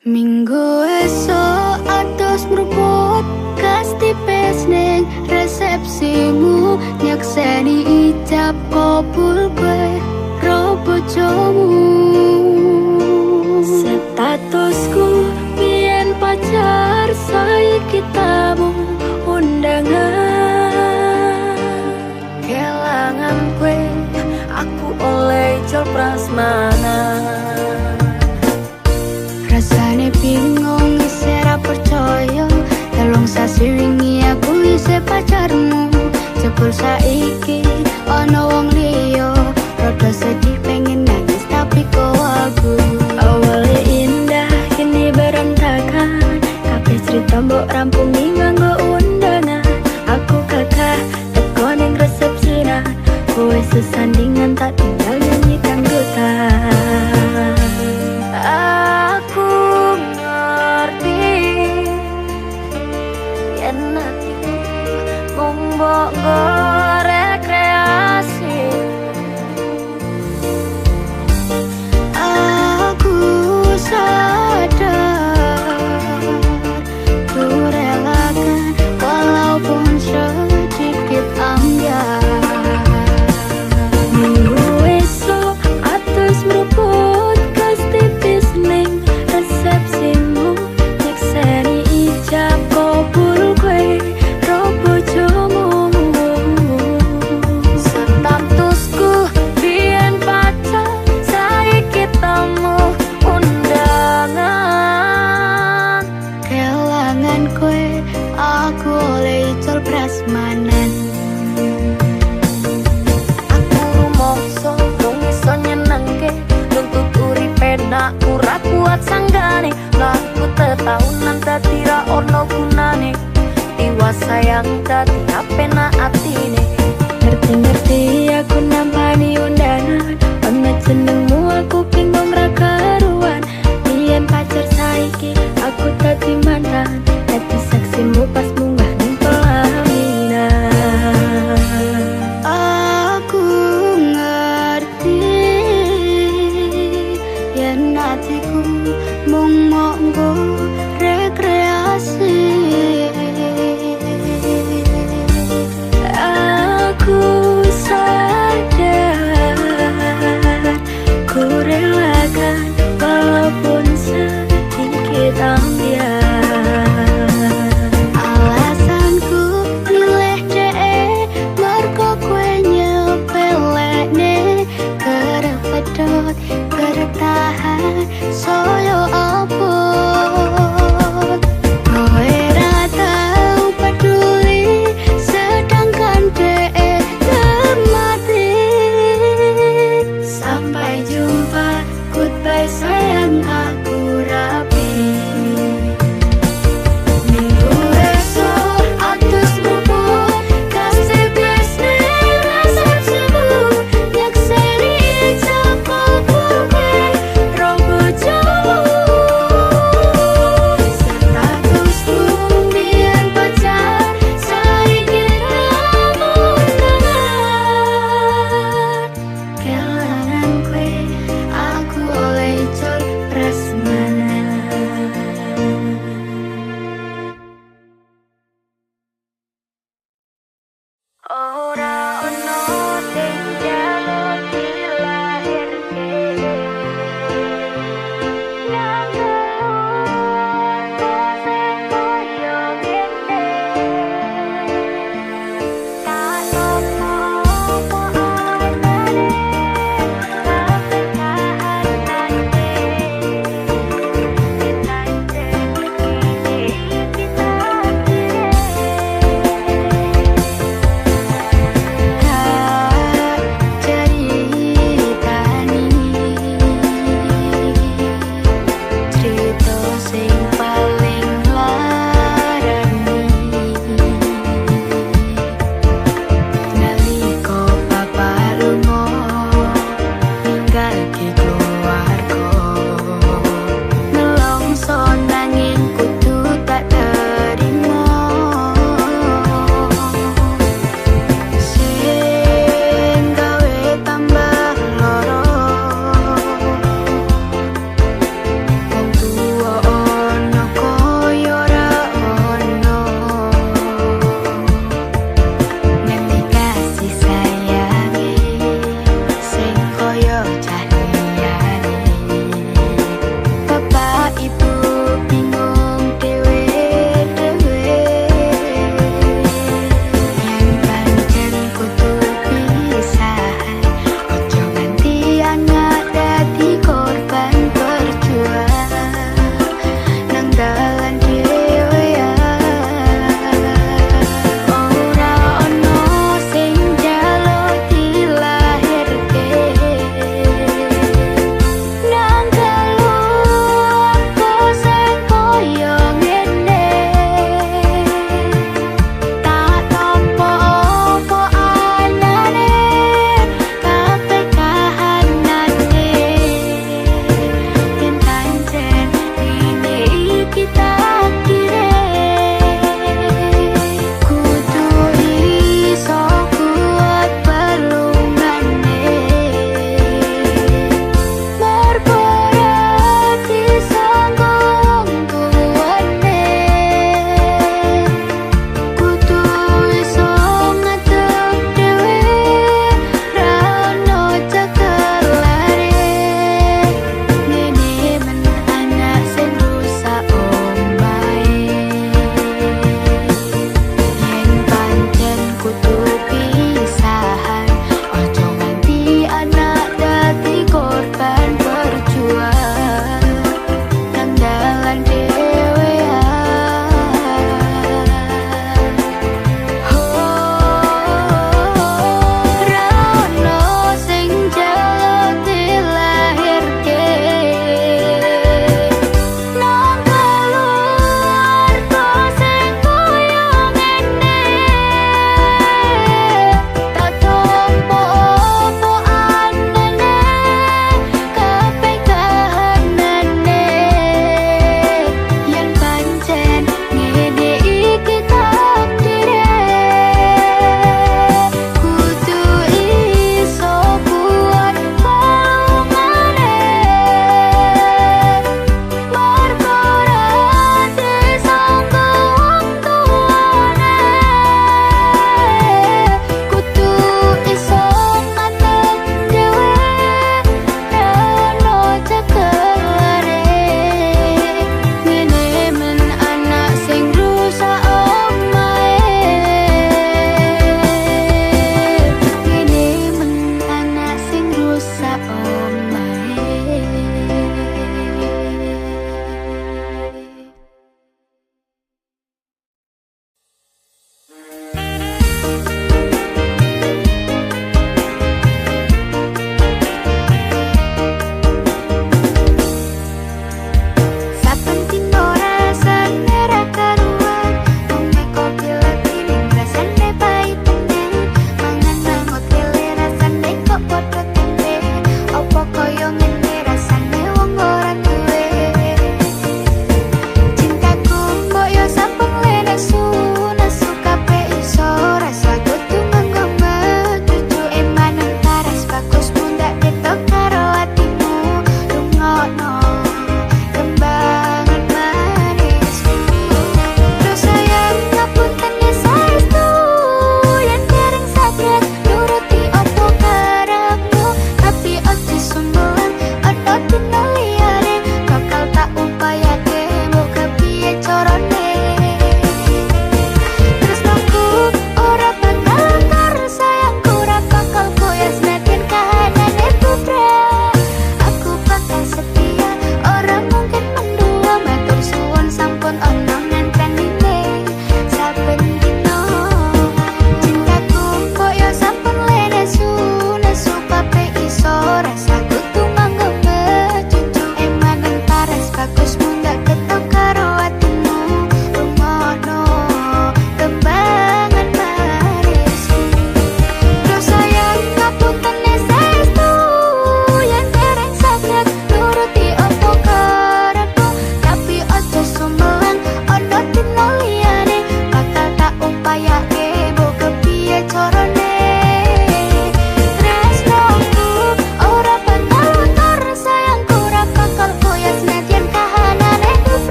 Minggu esok atus mruput kas tipis ning resepsimu, nyakseni ijab kabul kowe ro bojomu. Statusku biyen pacar, saiki tamu undangan. Kelangan kowe aku oleh ijol prasmanan. Rasane bingung isih ra percaya, telung sasi wingi aku isih pacarmu. Jebul saiki ana wong liya, rada sedih pengen nangis tapi kok aku. Awale indah kini berantakan, kabeh cerita mbok rampungi nganggo undangan. Aku kakak teko ning resepsinan, kowe sesandingan tak tinggal nyanyi dangdutan. Aku ngerti yen atiku mung mbok rekreasi. Aku sadar ku relakan walaupun sedikit ambiar. Minggu esok atus meruput kas tipis ning resepsimu, nyakseni ijab kabul kowe ro bojomu. Statusku biyen pacar, saiki tamu undangan. Kelangan kowe aku oleh ijol prasmanan. Aku rumangsa mung iso nyenengke, nuntut uripe nak ora kuat sanggane. Laku tetahunan dadi ra ono gunane, tiwas sayang dadi apenak atine. Ngerti-ngerti aku nampani undangan, ana jenengmu aku bingung ra karuan. Biyen pacar saiki aku dadi mantan, dadi saksimu pas munggah ning pelaminan. Aku ngerti yen atiku mung monggo rekreasi. Aku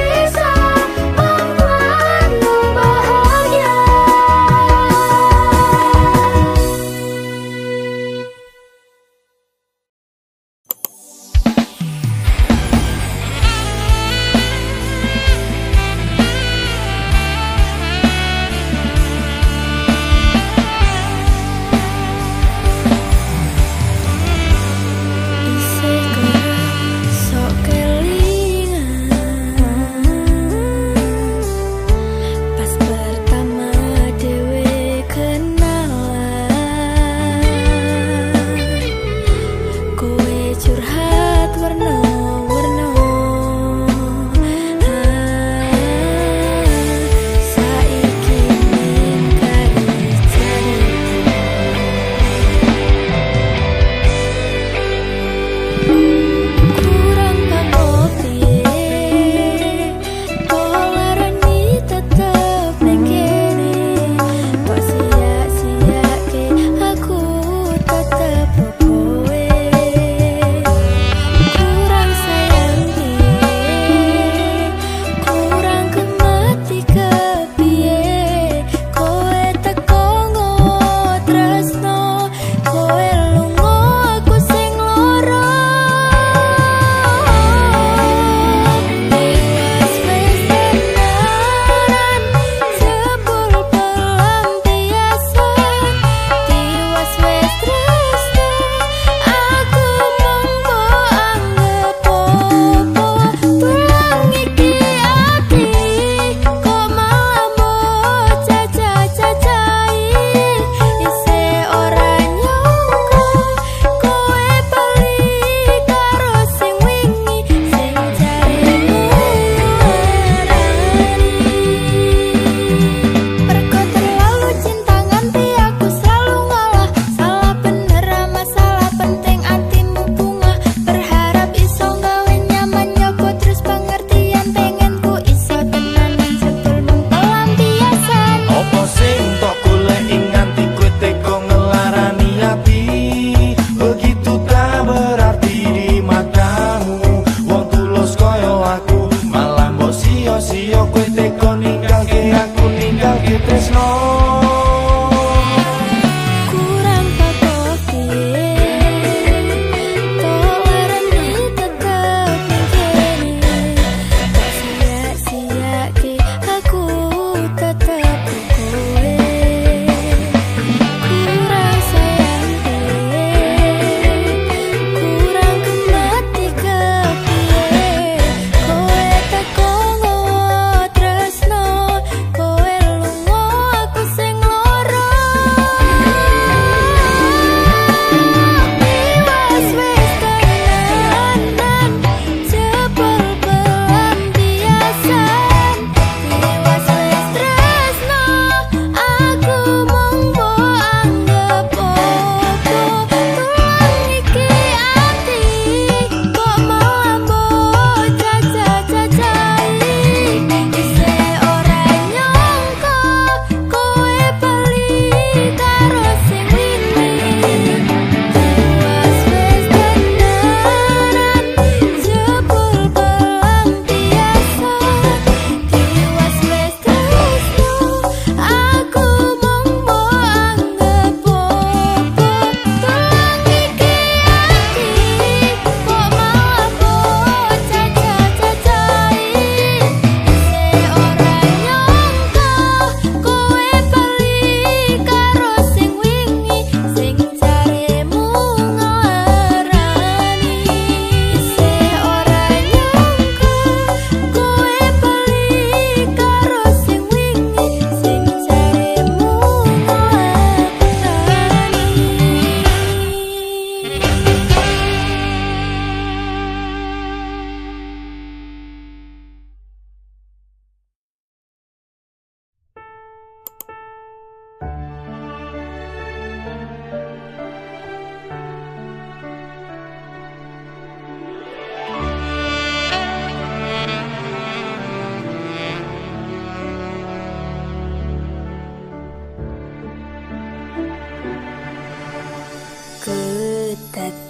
Bisa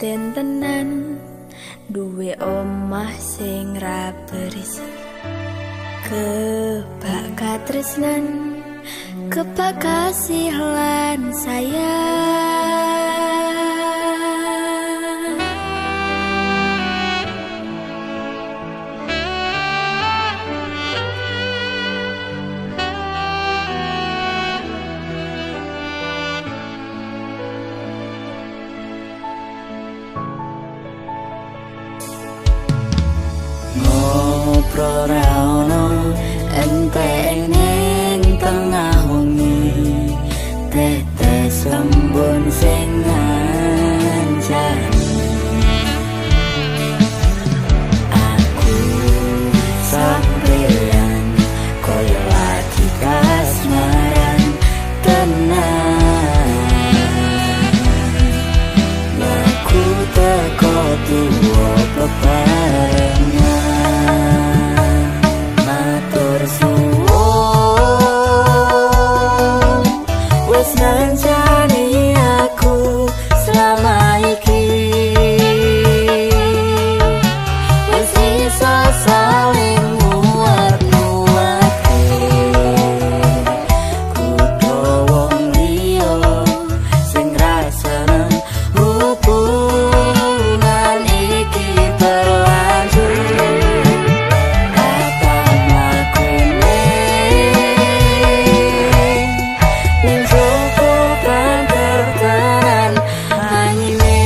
Kristen tenan duwe omah sing ra berisik, kebak katresnan, kebak kasih lan sayang. Ngobrol ra ono enteng ning tengah wengi, tetes lembun sing ngancani aku sampeyan koyo lagi kasmaran tenan. Aku teko tuwa bebarengan, matur suwun wis ngancani aku selama iki, wis iso saling nguat-nguati, kudu wong liya sing rasane hubungan iki berlanjut. Kata mlakune ning joko banter tenan anyine,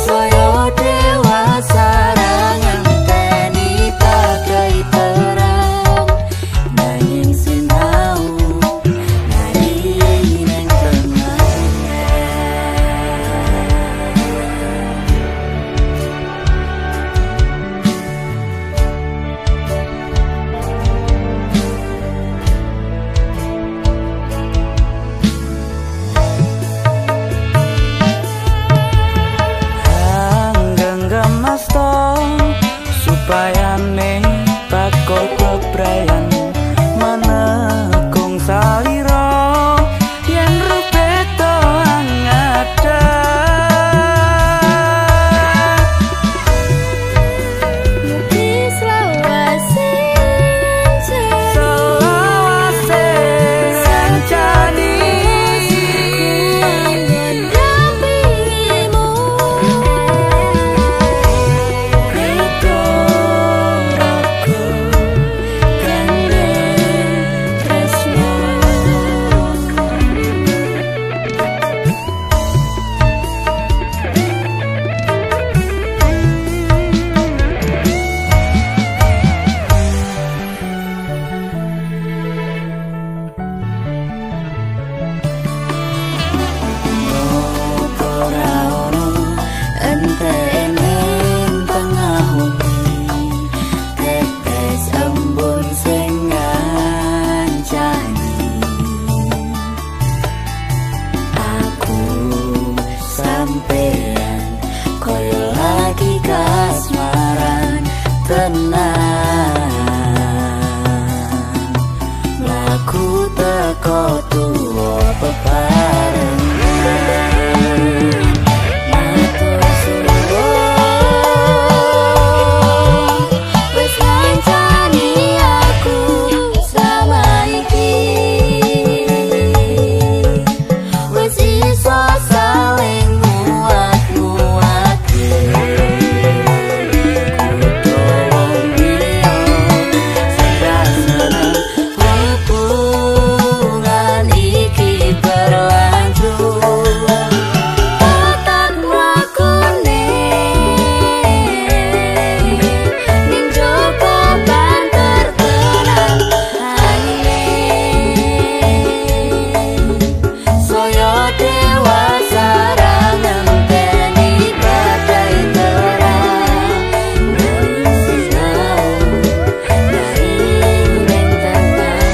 saya dewasa ra ngenteni badai terang, nanging sinau nari ning tengah. Genggam masta supaya me bakal bebrayan manekung salira yen rupeto angada. Mugi selawase Selawase sancani mendampingimu, Rito aku gandeng tresno. Ora ono enteng ning tengah wengi, tetes embun sing ngancani aku sampeyan koyo lagi kasmaran tenan. Laku teko tuwa bebarengan, matur suwun wis ngancani aku selama iki, wis iso saling nguat-nguati, kudu wong liya sing rasane hubungan iki berlanjut. Tekan mlakune ning joko banter tenan anyine, saya dewasa ra ngenteni badai terang, nanging sinau nari ning tengah.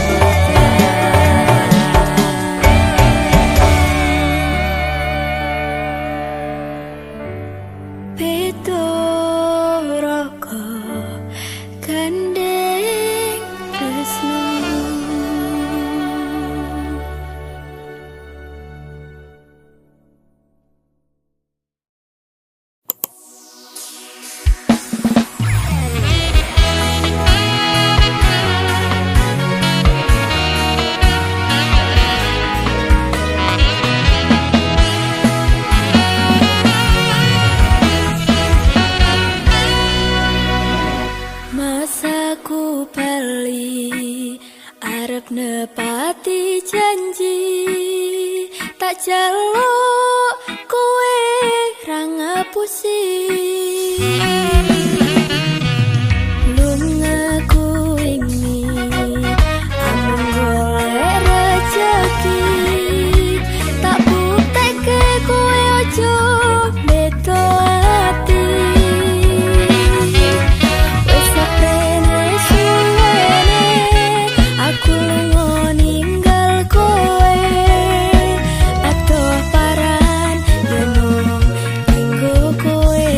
Pituraka gandeng tresno. jaluk kowe ra ngapusi lungaku ini amung golek rejeki tak buktekke kowe ojo beda ati wis sepene suwene aku lunga ninggal kowe adoh paran yen tinggo kowe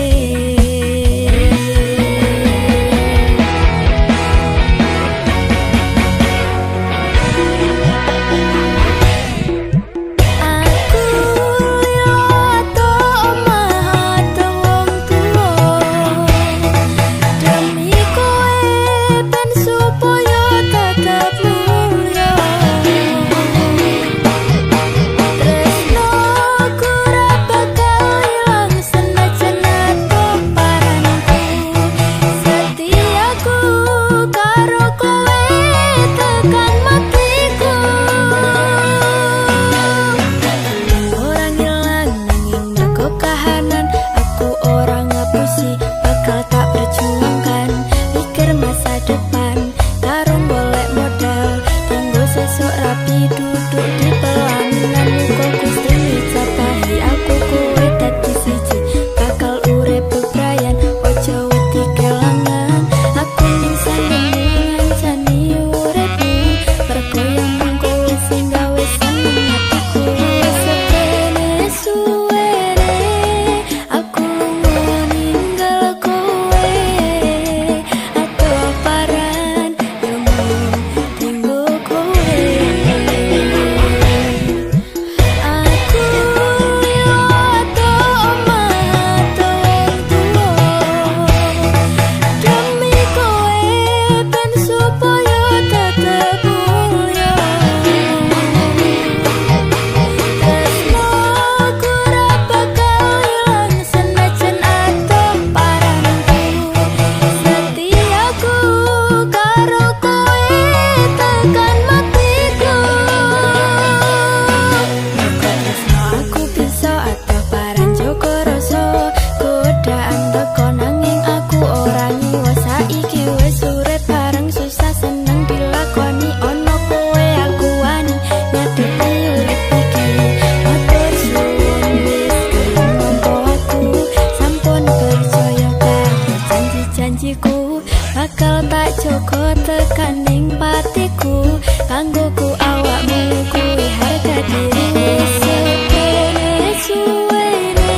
bakal tak joko tekaning patiku kanggoku awakmu kuwi harga diri sepene suwene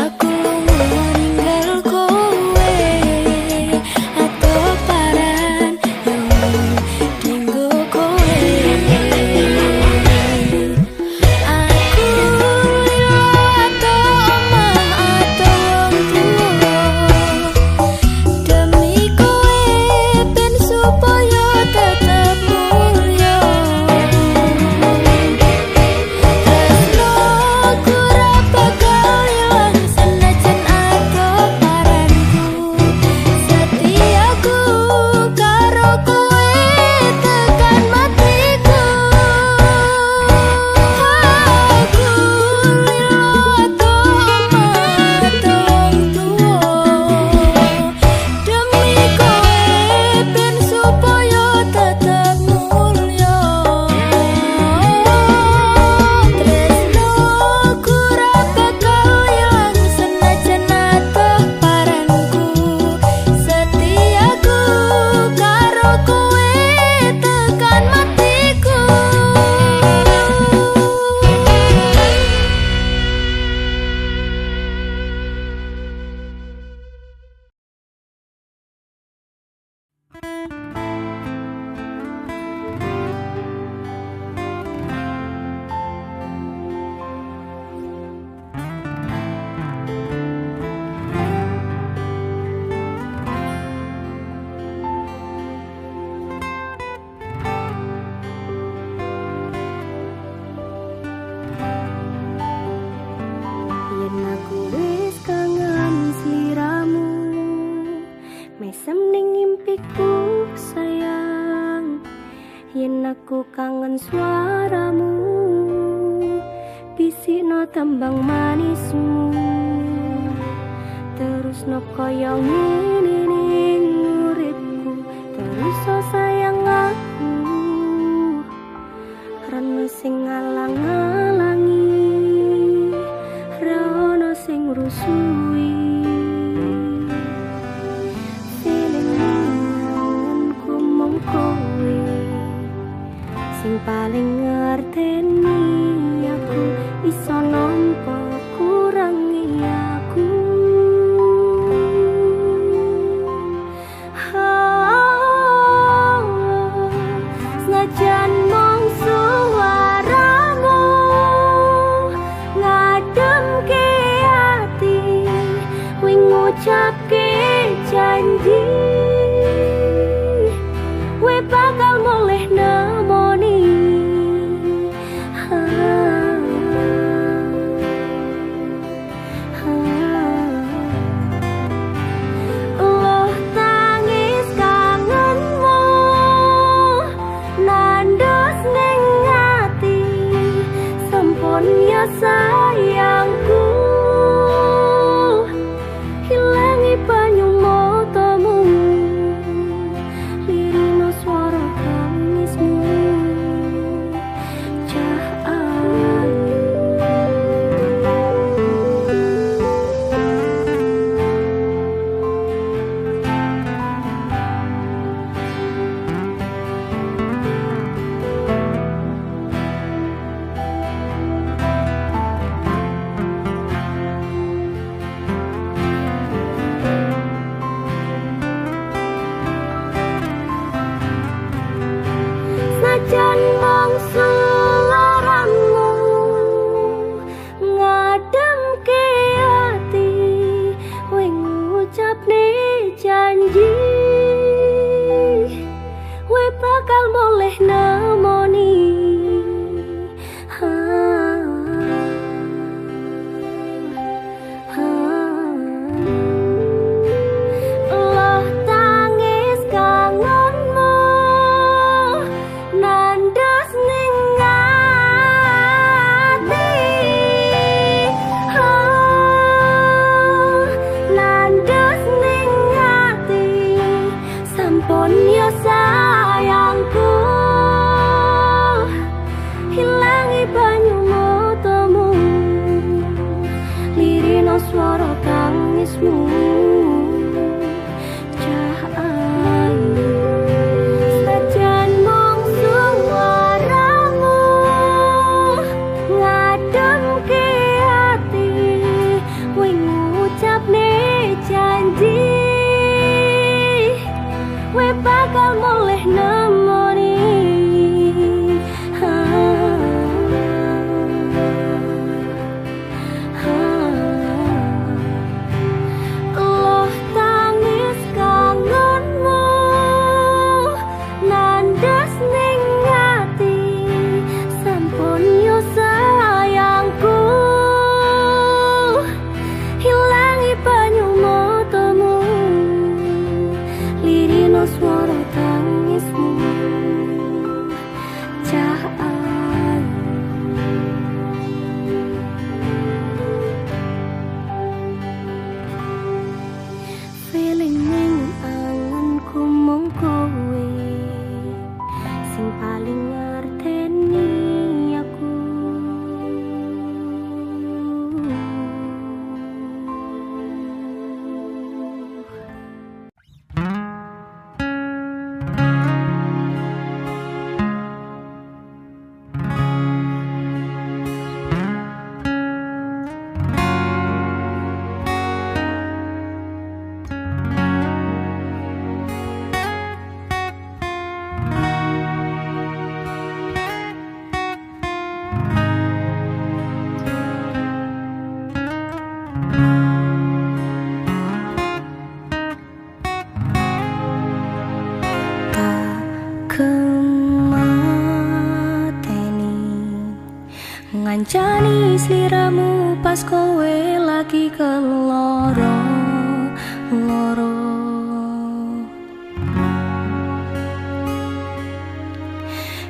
aku lunga ninggal kowe atau paran yang dinggo kowe aku lilo atau omah atau wong tuwa demi supaya tetap mulia tresno kura bakal ilang senajan adoh paranku setiaku karo kowe tekan matiku aku lilo atau omah atau wong tuwa demi kowe ben supaya tetap mulia tresno kura bakal ilang senajan adoh paranku setiaku karo kowe tekan matiku yen aku wis kangen sliramu mesem ning impiku sayang yen aku kangen suaramu Isikno tembang manismu, terus no koyo ngene ning uripku, terus so sayang aku. Rene sing ngalang-alangi, ra ono sing rusui. Feeling nganku mung kowe sing paling ngerteni aku, iso nampa kurangi aku. Senajan mung suaramu ngademke ati, wing ngucapke janji, we bakal moleh nemoni. Loh tangis kangenmu nandos ning ati, sampun ya sayangku, hilangi banyu matamu, lirino swara tangismu. Senajan mung suaramu ngademke ati, wing ngucapne janji, we bakal moleh nemoni. Loh tangis kangenmu nandos ning ati, nandos ning ati, sampun ya sayangku, hilangi banyu matamu, lirino swara tangismu. Senajan mung suaramu ngademke ati, wing ngucapne janji, we bakal moleh nemoni. Loh tangis kangenmu nandos ning ati, sampun yo sayangku, hilangi banyu matamu, lirino swara tangismu. Feeling ning anganku mung kowe sing paling ngerteni aku. Ngancani sliramu pas kowe lagi keloro loro.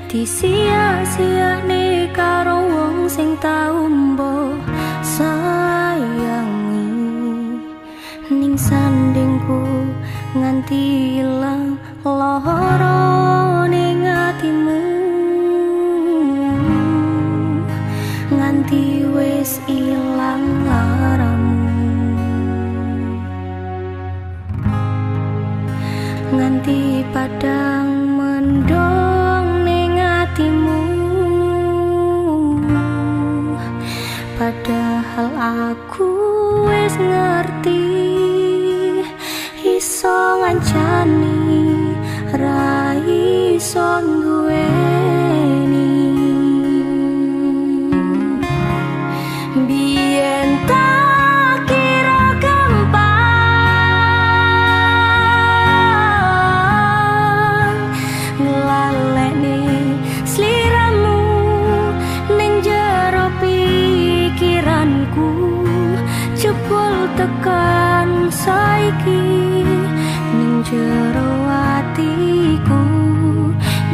Disia-siane karo wong sing tau mbok sayangi ning sandingku nganti ilang lara ning atimu, nganti wis ilang laramu, nganti padang mendung ning atimu. Padahal aku wis ngerti iso ngancani ra iso duweni. Biyen tak kira gampang nglalekne sliramu ning jero pikiranku, jebul tekan saiki ning jero atiku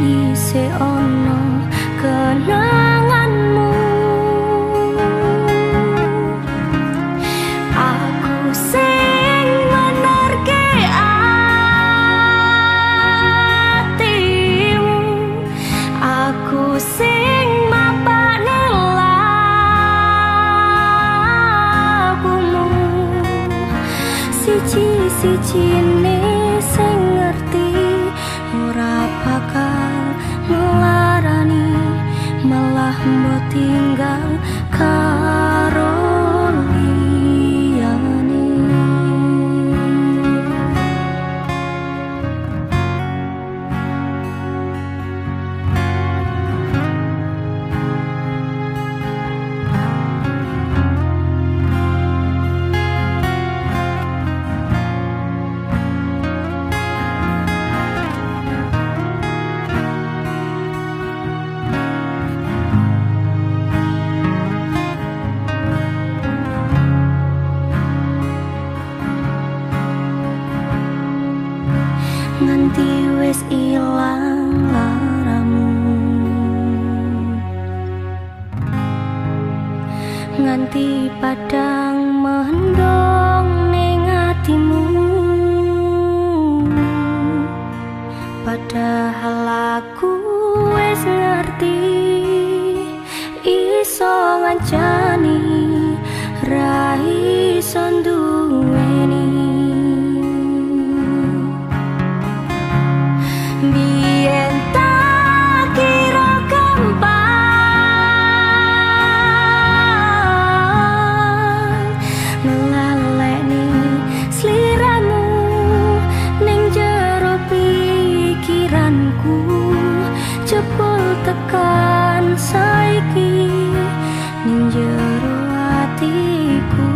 isih ono kenanganmu. Aku sing menerke atimu, aku sing mapane lakumu, siji-sijine sing ngerti ora bakal ngelarani, malah mbok tinggal karo liyane. Nganti wis ilang laramu, nganti padang mendung ning atimu. Padahal aku wis ngerti iso ngancani ra iso duweni. Biyen tak kira gampang ngelalekne sliramu ning jero pikiranku, jebul tekan saiki ning jero atiku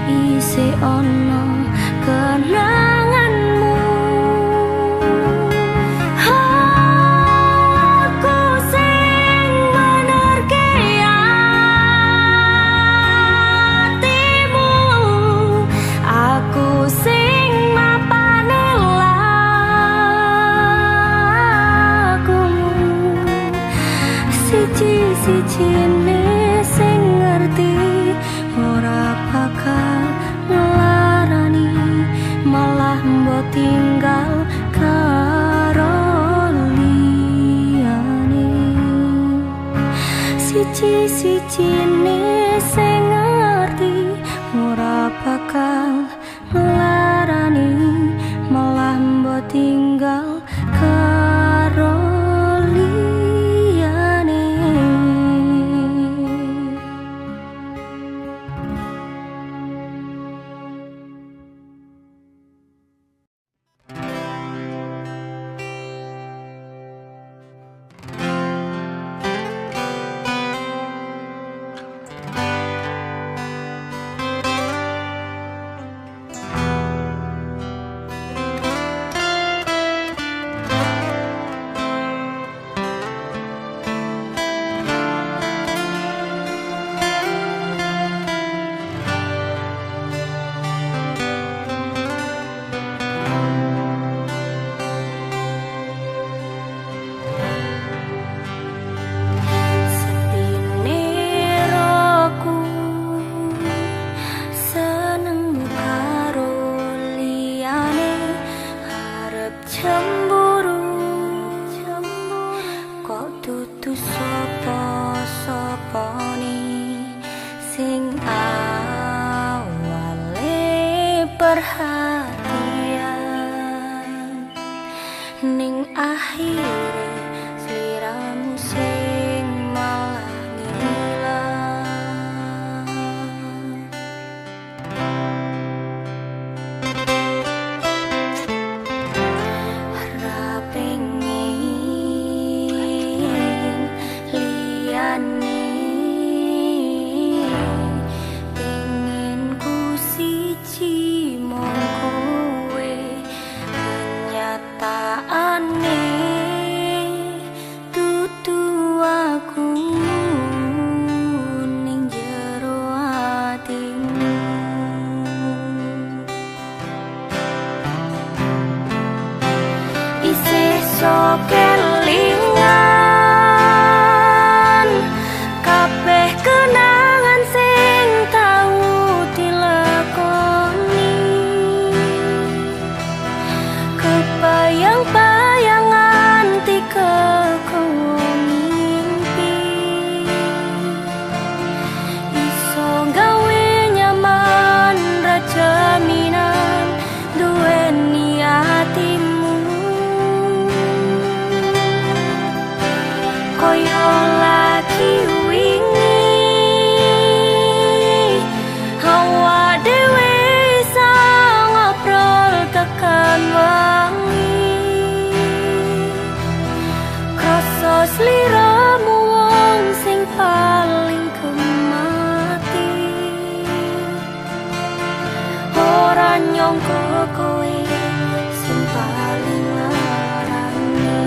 isih ono kenanganmu. Siji-sijine sing ngerti ora bakal ngelarani, malah mbok tinggal karo liyane. Siji-sijine sing ngerti ora bakal ngelarani, malah mbok tinggal karo liyane. perhatian ning akhire sliramu sing malah ngilang. Ora pengin liyane, pengin ku siji mung kowe, kenyataane dudu aku ning jero atimu. Isih sok kelingan kabeh kenangan sing tau dilakoni, kebayang-bayangan kowe mimpi, iso gawe nyaman ra jaminan duweni atimu. Koyo lagi wingi hawa dhewe sang ngobrol tekan wangi, krasa sliramu wong sing paling kemati. Ora nyangka kowe sing paling larani.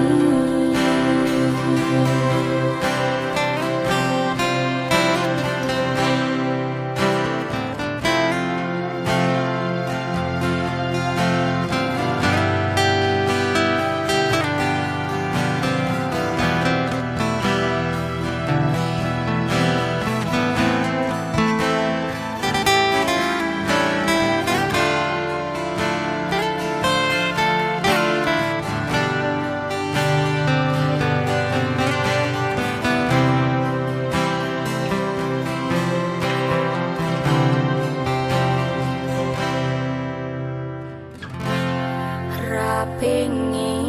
Ra pengin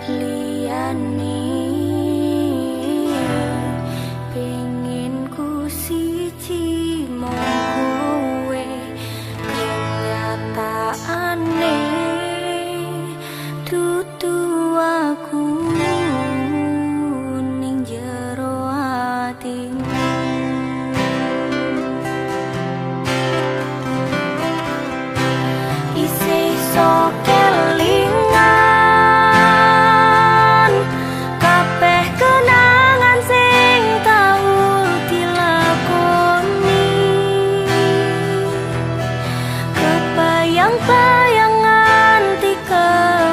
liyane, pengin ku siji mung kowe, kenyataane dudu aku ning jero atimu. Isih sok kelingan kabeh kenangan sing tau dilakoni, kebayang-bayangan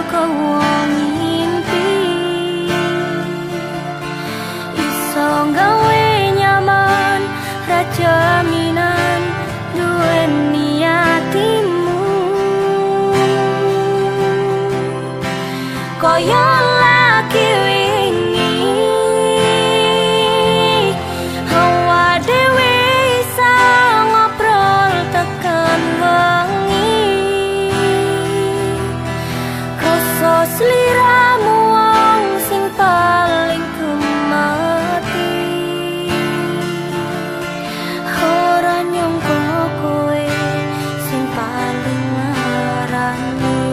kowe mimpi, iso gawe nyaman ra jaminan duweni atimu. Koyo lagi wingi hawa dhewe sang ngobrol tekan wengi, krasa sliramu wong sing paling kemati. Ora nyangka kowe sing paling larani.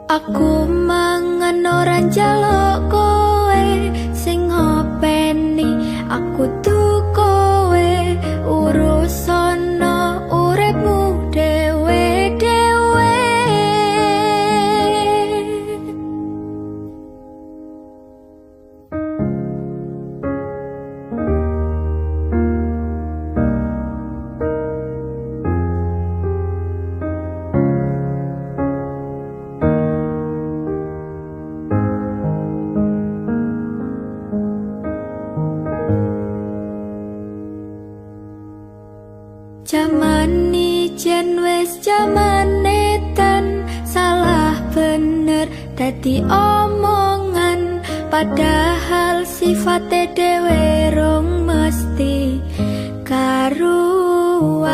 Aku mangan ora njaluk kowe sing ngopeni, aku tuh kowe urusono uripmu dhewe-dhewe. Jaman ijen wis jaman edan, salah bener dadi omongan, padahal sifate dhewe rong mesti karuan.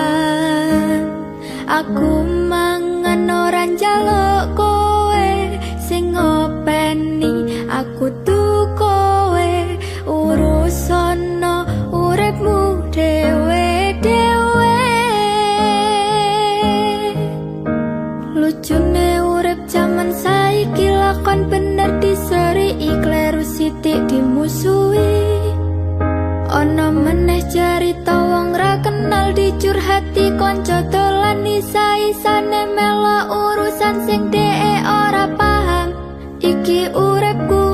Aku mangan ora njaluk kowe sing ngopeni, aku tuh kowe urusono uripmu dhewe-dhewe. Lucune urip jaman saiki, lakon bener diseri, kleru sithik dimusuhi. Ana meneh cerita wong ra kenal dicurhati kanca dolan, isa-isane melo urusan sing dhek ora paham. Iki uripku,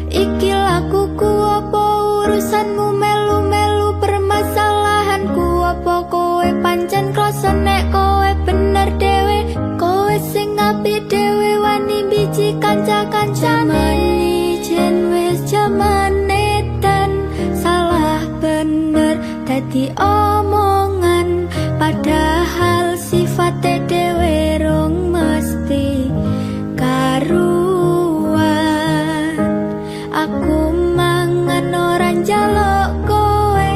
iki lakuku, apa urusanmu melu-melu permasalahanku? Apa kowe pancen krasa nek kowe bener dhewe, kowe sing apik dhewe wani biji kanca-kancane? Jen wis jaman edan, salah bener dadi omongan, padahal sifate dhewe rong mesti karuan. Aku mangan ora njaluk kowe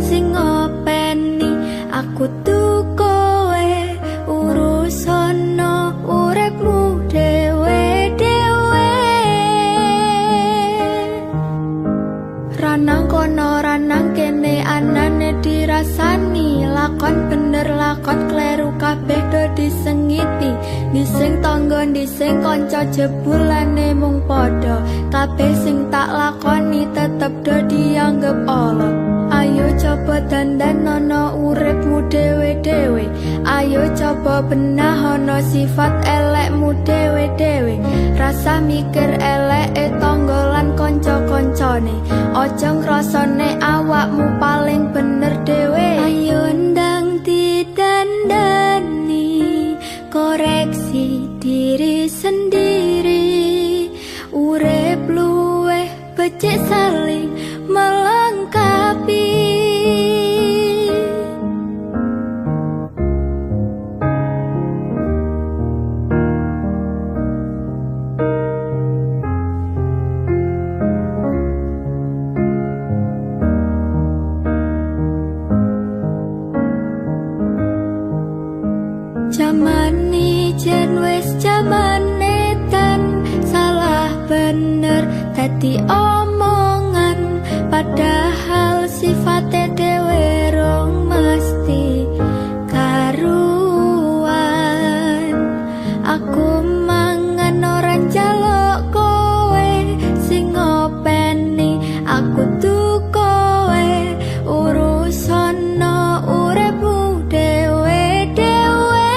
sing ngopeni, aku tuh kowe urusono uripmu dhewe-dhewe. Ranang kono ranang kene anane dirasani, lakon bener lakon kleru kabeh do disengiti. Dising tangga dising kanca jebulane mung padha, kabeh sing tak lakoni tetep do dianggep ala. Ayo coba dandanono uripmu dhewe-dhewe, ayo coba benahono sifat elekmu dhewe-dhewe. Rasa mikir eleke tangga lan kanca-kancane, aja ngrasane awakmu paling bener dhewe. Ayo ndang didandani, koreksi diri sendiri. Urip luweh becik saling melengkapi. wis jamane ten salah bener dadi omongan padahal sifatnya dhewe rong mesti karuan. Aku mangan ora njaluk kowe sing ngopeni aku tuh kowe urusono uripmu dhewe-dhewe.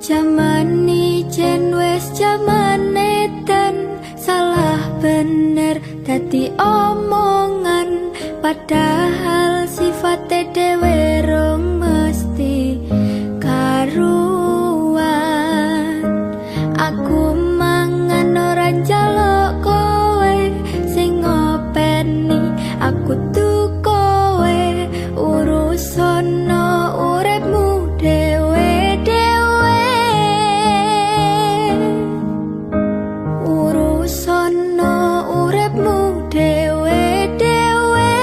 Jaman ijen wis jamane ten salah bener dadi omongan padahal sifatnya dhewe rong mesti karuan. Aku mangan ora njaluk kowe sing ngopeni aku tuh kowe urusono uripmu dhewe-dhewe. Urusono uripmu dhewe-dhewe.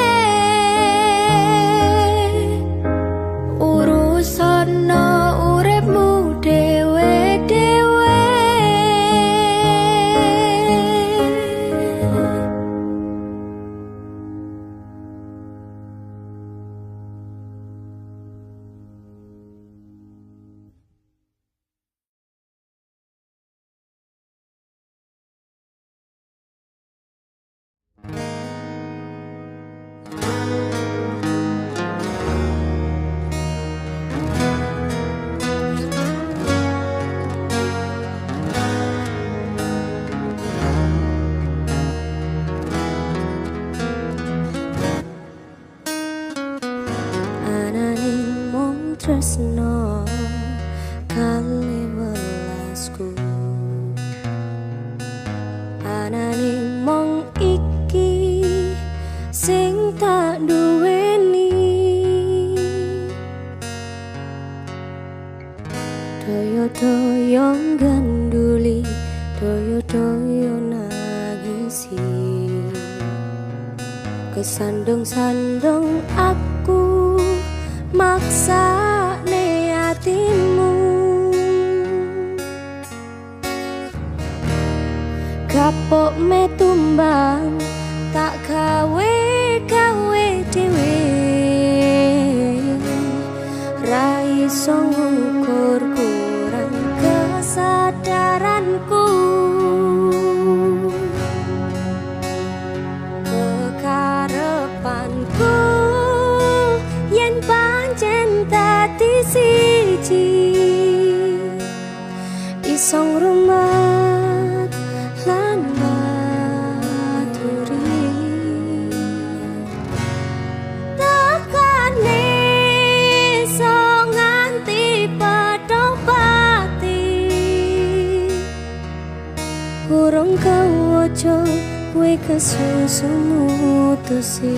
Urusono uripmu dhewe-dhewe. Ananing mung tresno kali welasku, ananing mung iki sing tak duweni. Doyo-doyo ganduli, doyo-doyo nangisi, kesandung-sandung aku maksa hatimu. Kapok me tumbang tak gawe dhewe, ra iso ngukur kurang kesadaranku. Kekarepanku yen pancen dadi siji, iso ngrumat lan maturi. Tekane iso nganti padha pati, urung kawaca kowe kesusu mutusi.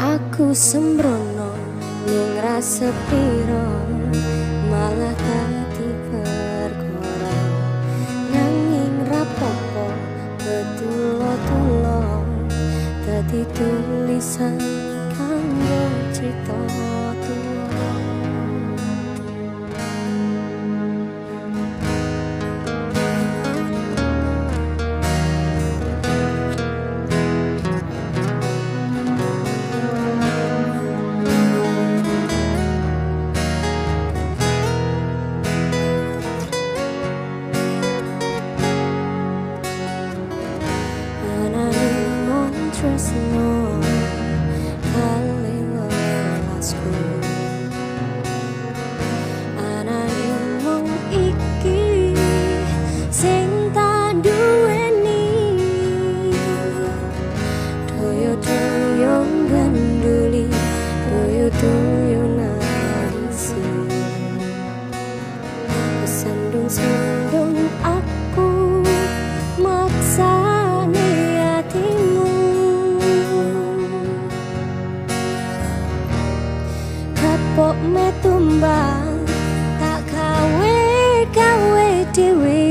Aku sembrono ning rasa piro, malah dadi perkara. Nanging rapopo betulo-tulo dadi tulisan kanggo cita tuwa. Tresno kali welasku, anane mung iki sing tak duweni. Doyo-doyo ganduli, doyo-doyo nangisi, kesandung-sandung aku maksane hatimu. Kapok me tumbang tak gawe dhewe,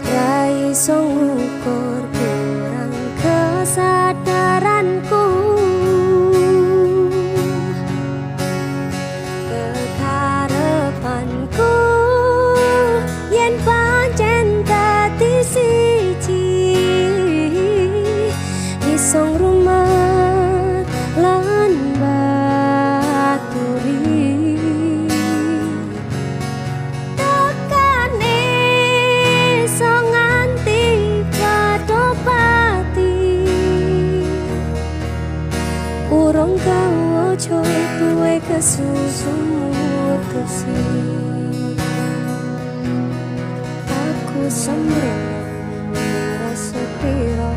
ra iso ngukur kurang kesadaran. urung kawoco tuwe kesusumu tesi aku sembreno rasa piro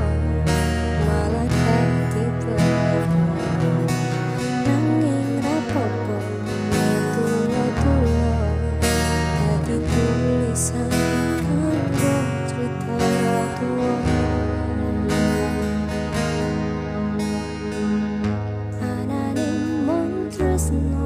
malah dadi perlu nanging rapopo tuwa-tuwa dadi tulisan kanggo cerita tuwa anane mung tresno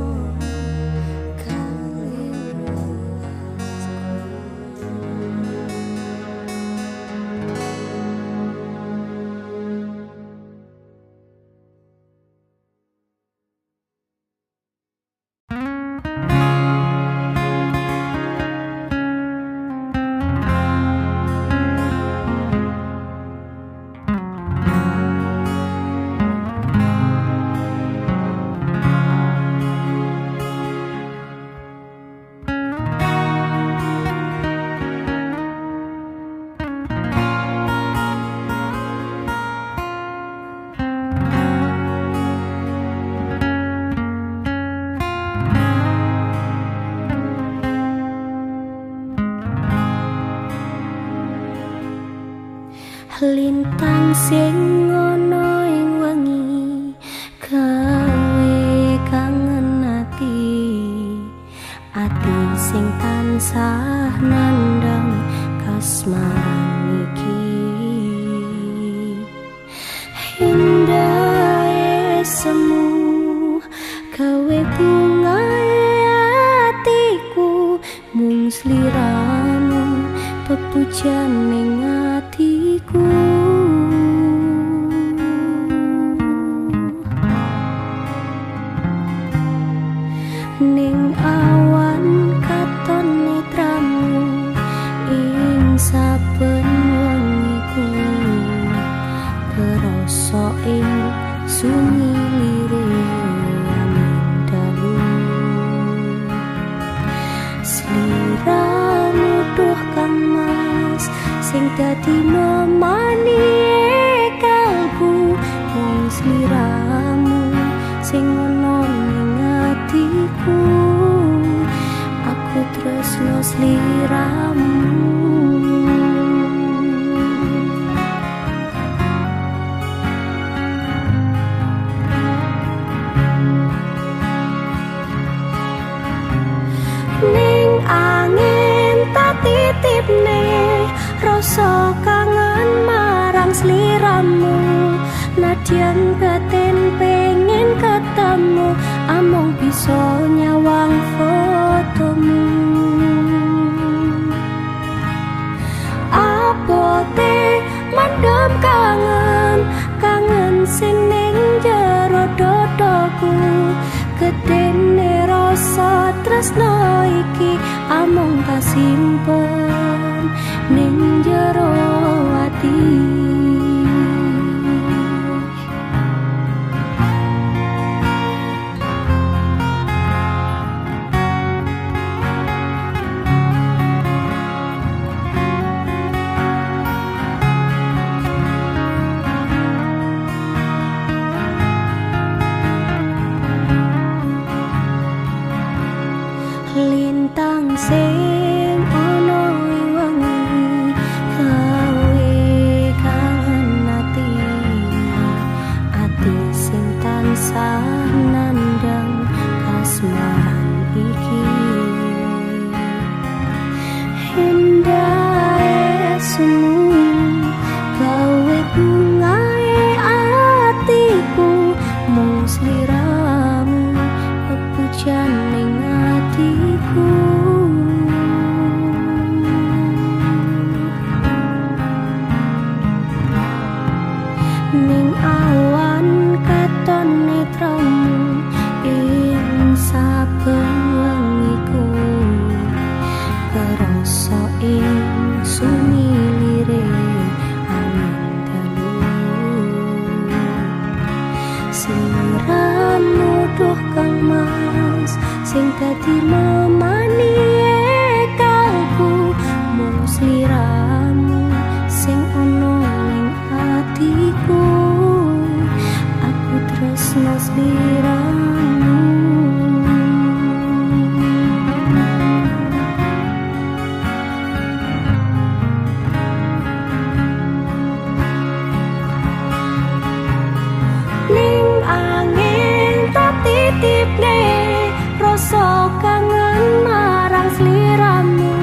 lintang sing ana ing wengi gawe kangen ati sing tansah nandang kasmaran iki indah semu gawe bungae atiku mung sliramu pepujan ning atiku ning awan katon netramu ing saben wengiku kerasa ing sunyi lirik dalu sliramu duh kang mas sing dadi memani kalbu mung sliramu sing ono ning atiku aku tresno sliramu ning angin tak titipne rasa kangen marang sliramu nadyan batin pengen ketemu among bisa nyawang fotomu abote mandem kangen sing ning jero dodoku gedene rasa tresno iki among kasimpen ning jero ati lintang sing ana ing wengi gawe kangen ati sing tansah nandang kasmaran iki indah semu gawe bungae atiku mung sliramu pepujan ning atiku ning awan katon netramu ing saben wengiku kerasa ing sunyi lirik angin dalu sliramu duh kang mas sing dadi memani kalbu mung sliramu sing ono ning atiku aku tresno sliramu. Ning angin tak titipne rasa kangen marang sliramu.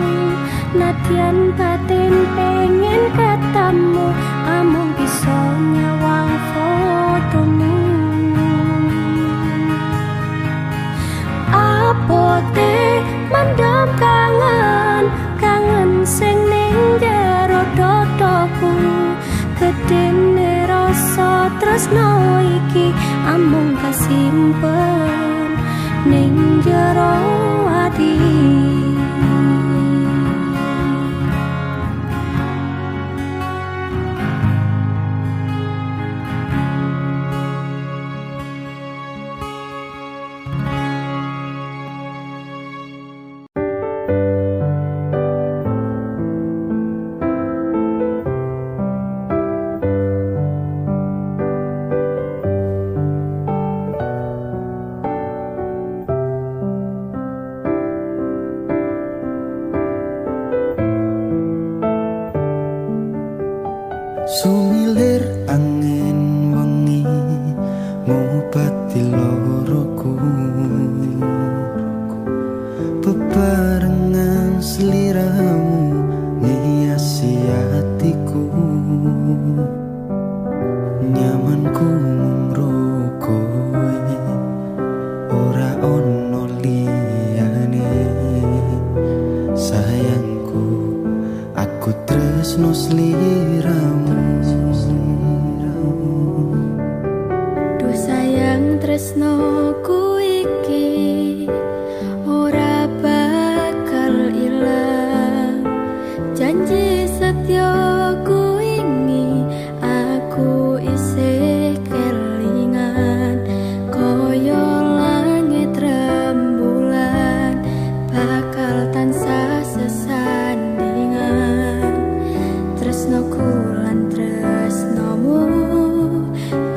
Nadyan batin pengen ketemu, amung bisa nyawang fotomu. Apote mendam kangen, kangen sing ning jero dodoku. Gedene rasa tresno iki amung kasimpen ning jero ati. Sumilir angin wengi ngobati loroku, bebarengan sliramu ngiasi hatiku. Nyamanku mung kowe, ora ono liyane. Sayangku aku tresno sliramu. Duh sayang tresnoku iki ora bakal ilang. Janji setyaku ini aku isih kelingan. Koyo langit rembulan bakal tansah sesandingan. Tresnoku lan tresnomu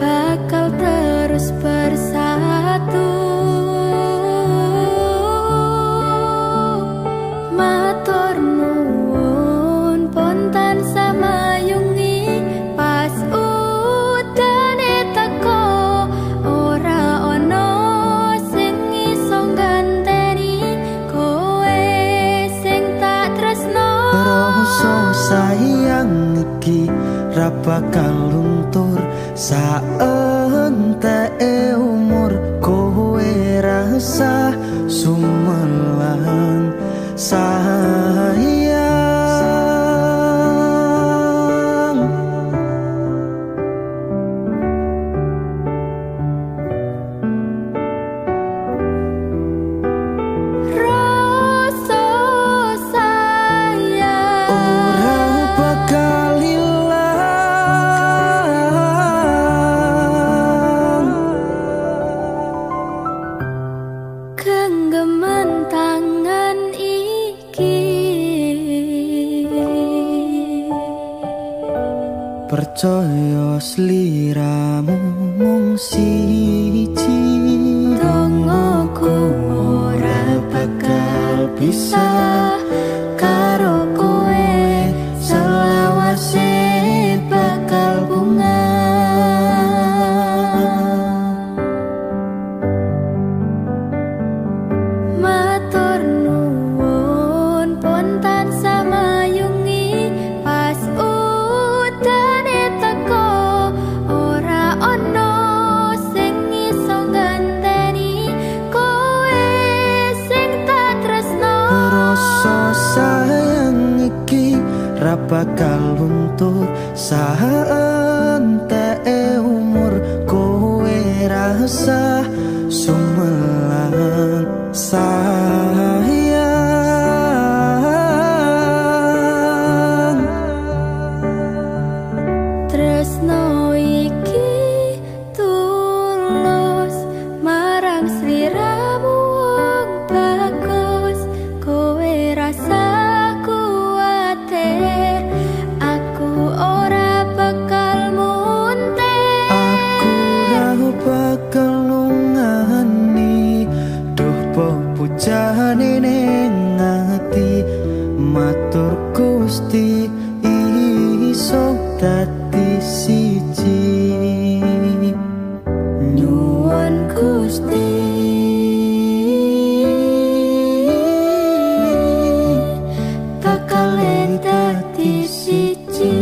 bakal terus bersatu. Matur nuwun pontan samayungi pas udane teko. Ora ono sing iso ganteni kowe sing tak tresno. Rasa sayang iki ra bakal luntur saenteke umur. Kowe rasa sumelang sayang. Rasa sayang Ora bakal ilang. genggaman tangan iki. Percaya sliramu mung siji. Dongoku ora bakal bisa karo kowe, selawase bakal bunga. Matur nuwun pontan samayungi pas udane teko. Ora ono sing iso ganteni kowe sing tak tresno. Rasa sayang iki ra bakal luntur saenteke umur. Kowe rasa sumelang sayang. Tresno iki tulus marang sliramu wong bagus. Kowe rasa kuwatir aku ora bakal munte. Aku ra bakal jane ning ati matur Gusti iso dadi siji nyuwun Gusti bakal dadi siji.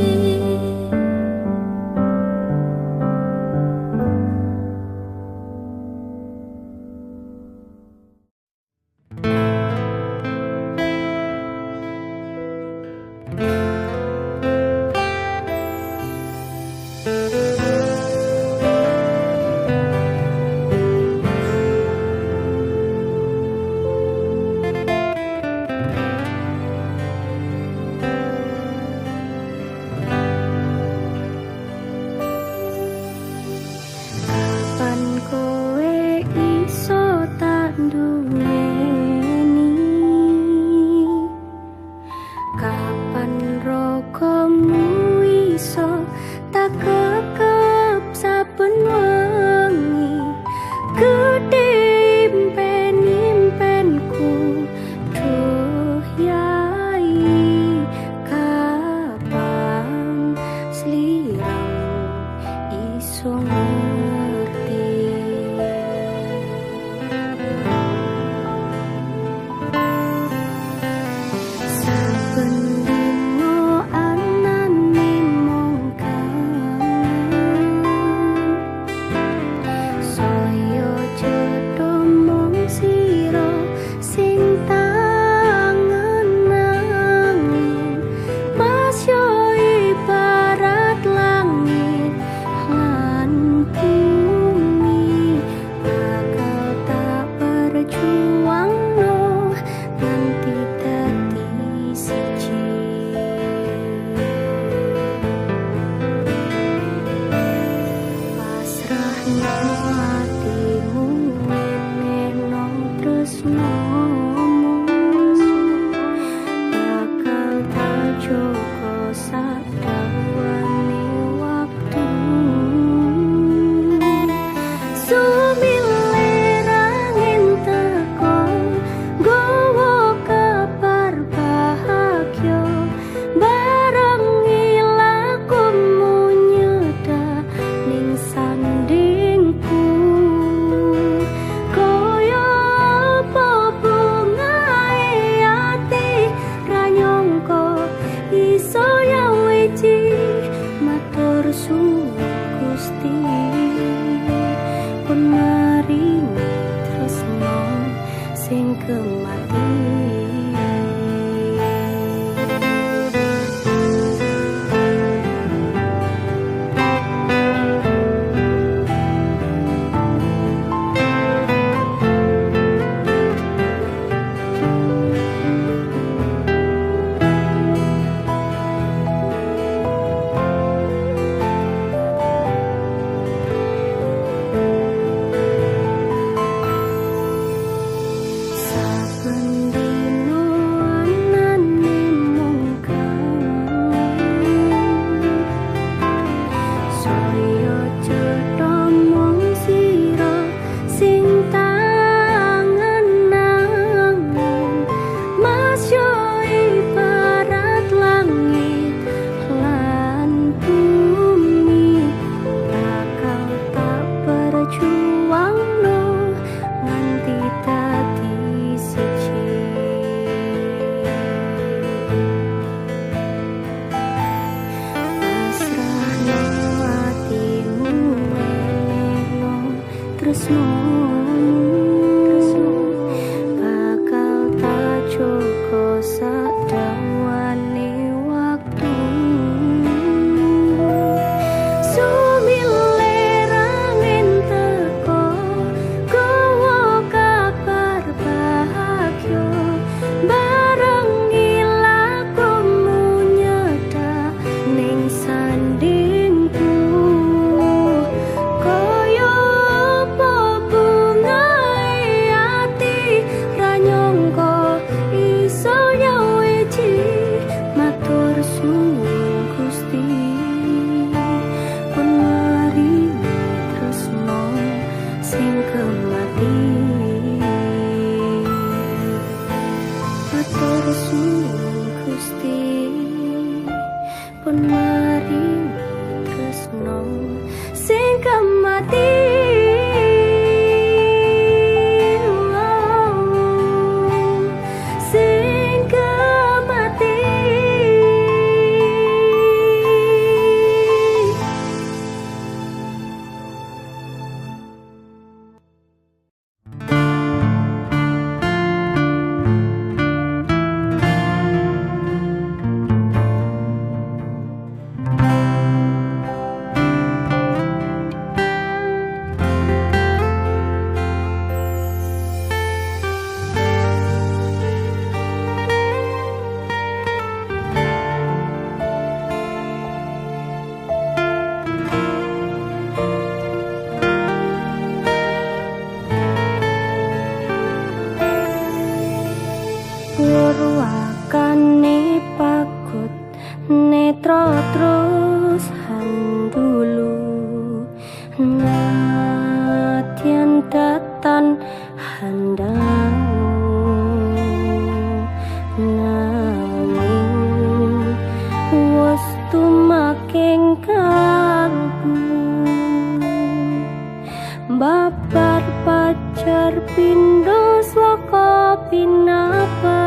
babar pacar pindo sloko pinabar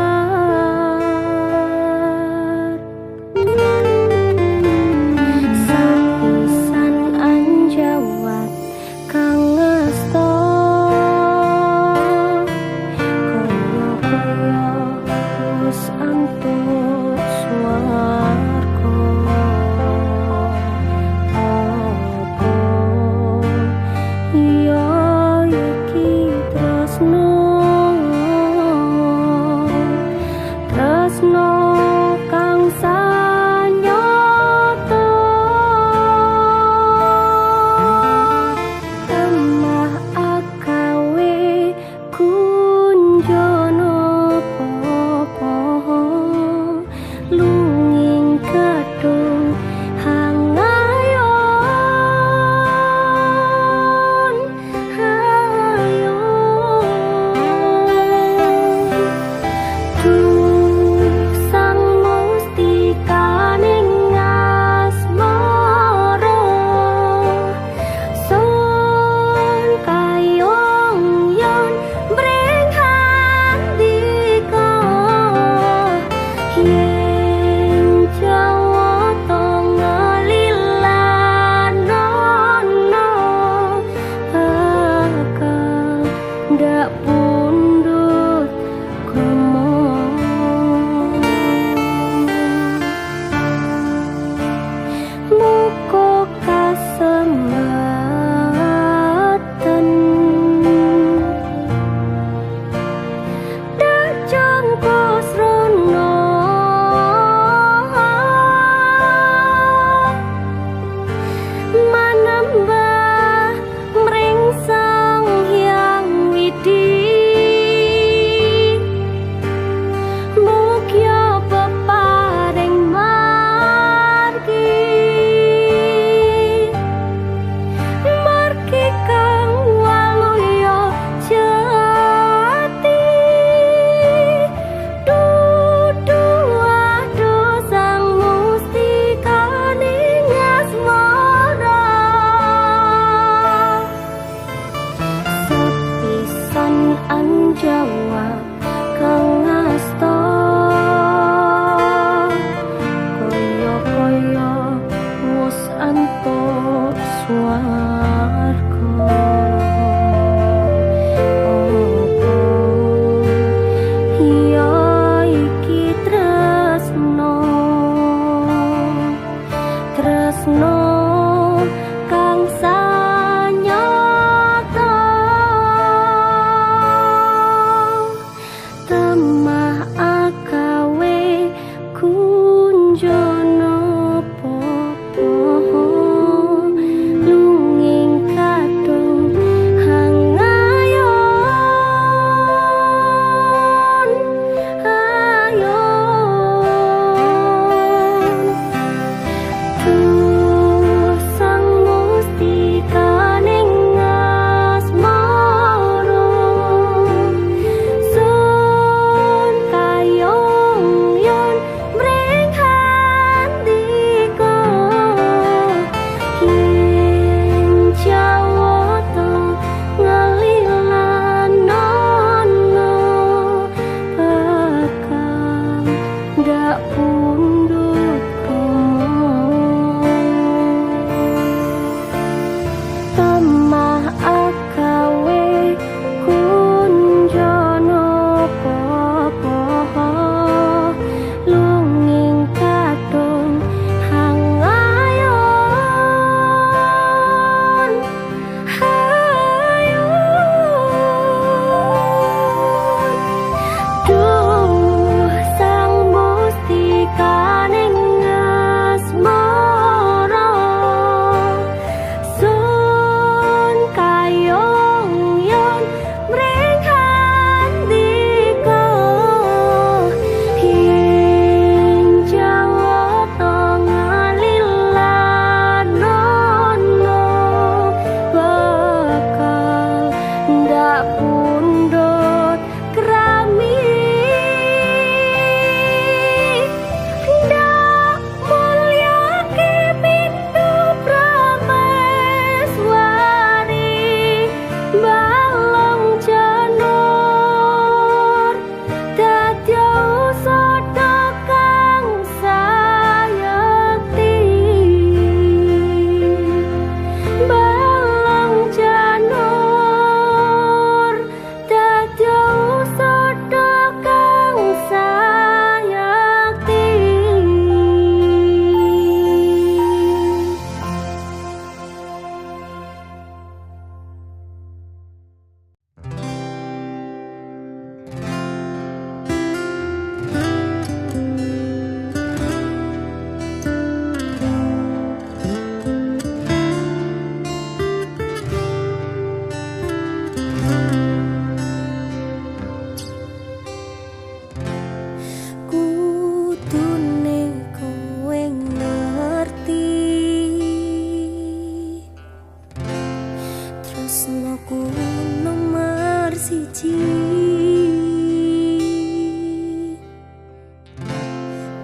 sapisan anjawat kang ngasta kaya wis antut swarga apa iya iki tresno aku nomor siji.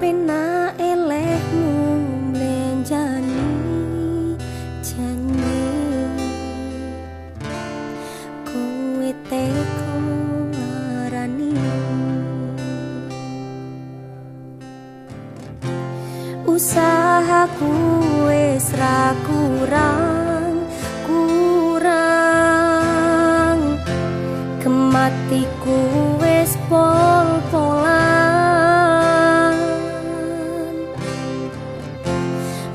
Pena elehmu menjani janji, kowe teko ngarani. Usahaku wis ra kurang, kematiku wis pol-polan.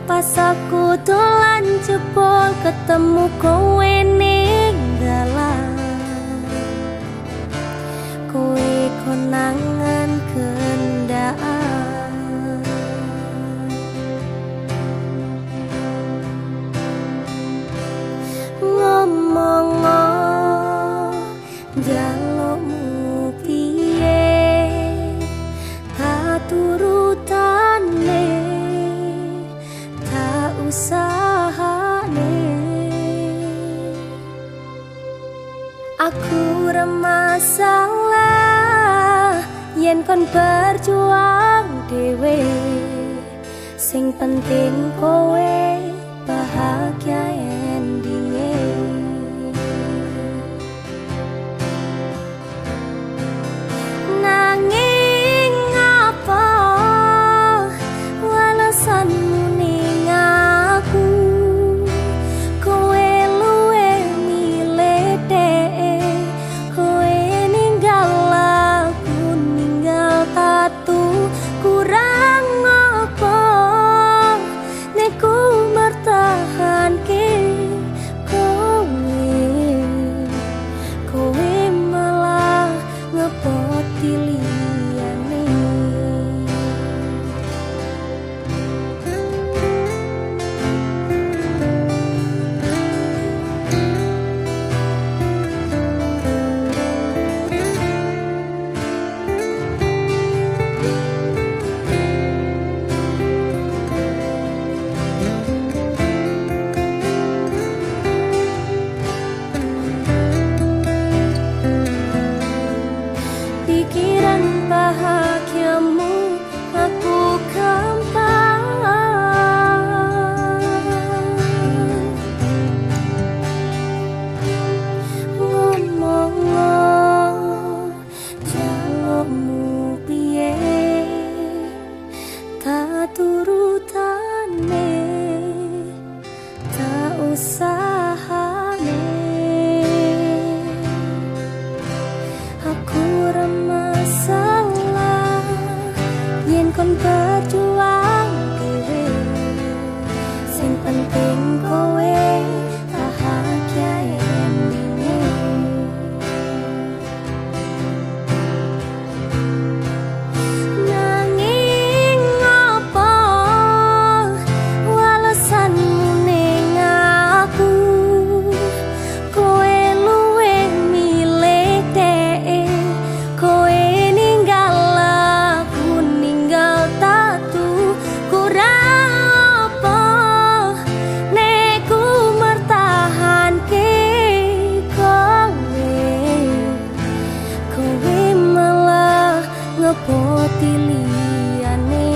Pas aku dolan jebol ketemu kowe ning dalan, kowe konangan kendaan. Ngomong jalukmu piye, tak turutane, tak usahane. Aku remasalah yen kon berjuang dhewe, sing penting kowe bahagia endinge. Nanging apa walesanmu ning aku, kowe luwe milih dhek, kowe ninggal aku ninggal tatu. Kurang apa nek ku mertahanke kowe malah ngepoti liyane. Pikiran bahagiamu aku gampang. Ngomong jalukmu piye, tak turutane, tak usahane. Aku remasalah yen kon berjuang dhewe, sing penting kowe bahagia endinge. Nanging apa walesanmu ning aku, kowe luwe milih dhek, kowe ninggal aku ninggal tatu. Kurang apa nek ku mertahanke kowe malah ngepoti liyane.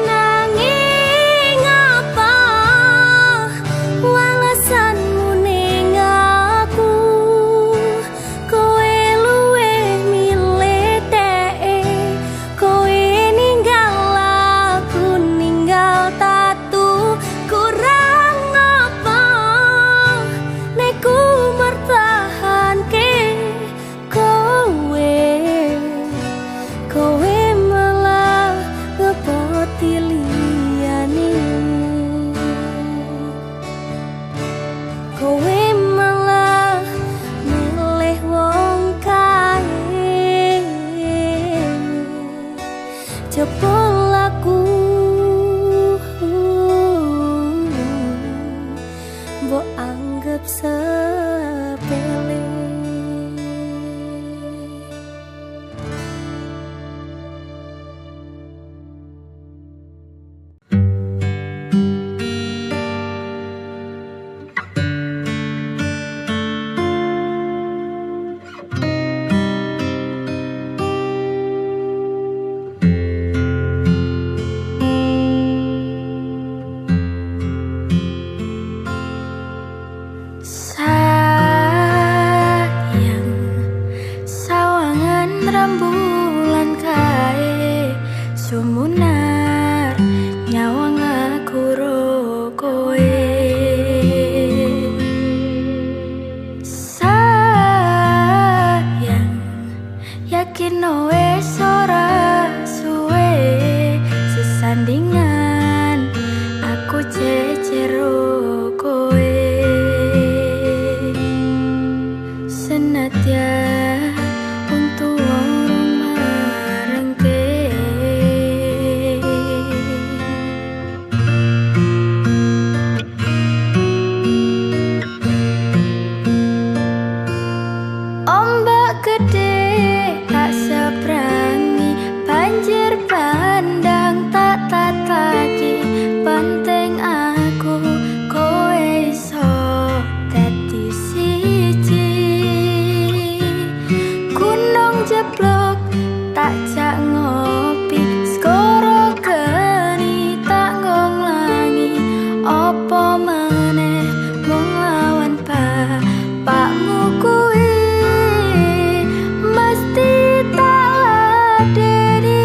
Nanging apa walesanmu ning aku, kowe luwe milih dhek, kowe ninggal aku ninggal tatu. Kurang apa nek ku mertahanke kowe malah ngepoti liyane. Kowe malah milih wong kae, jebol aku mbok anggap sepele. cecero kowe senadyan untuk orang marengke ombak gede tak seberangi banjir bandang tak tataki penting aku kowe iso dadi siji gunung jeblok tak jak ngopi skoro geni tak ngonglangi opo meneh mung lawan bapakmu kuwi mesti tak ladeni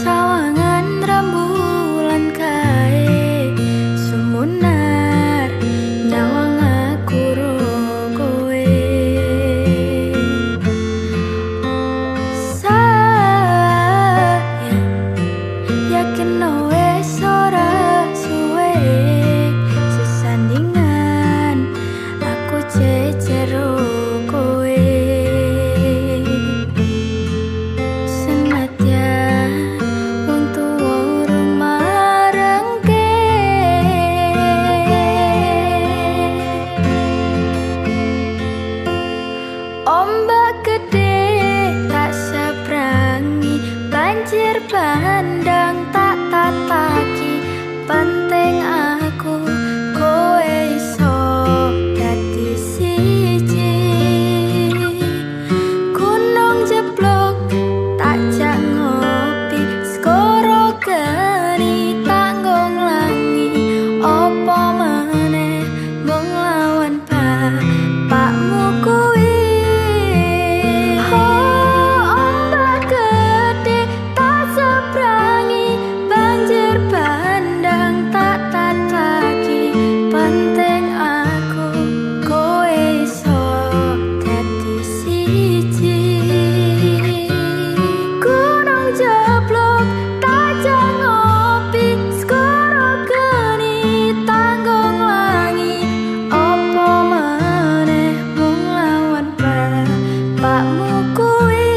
sawangan rembulan kae sumunar nyawang aku ro kowe sayang yakin wes ora suwe sesandingan aku cecero kowe senadyan untuk orang marengke ombak gede tak seberangi banjir bandang tak tataki penting aku kowe iso dadi siji gunung jeblok tak jak ngopi skoro geni tak ngonglangi opo meneh mung lawan bapakmu kuwi ombak gede tak seberangi banjir bandang tak tataki penting aku kowe iso dadi siji gunung jeblok tak jak ngopi skoro geni tak ngonglangi opo meneh mung lawan bapakmu kuwi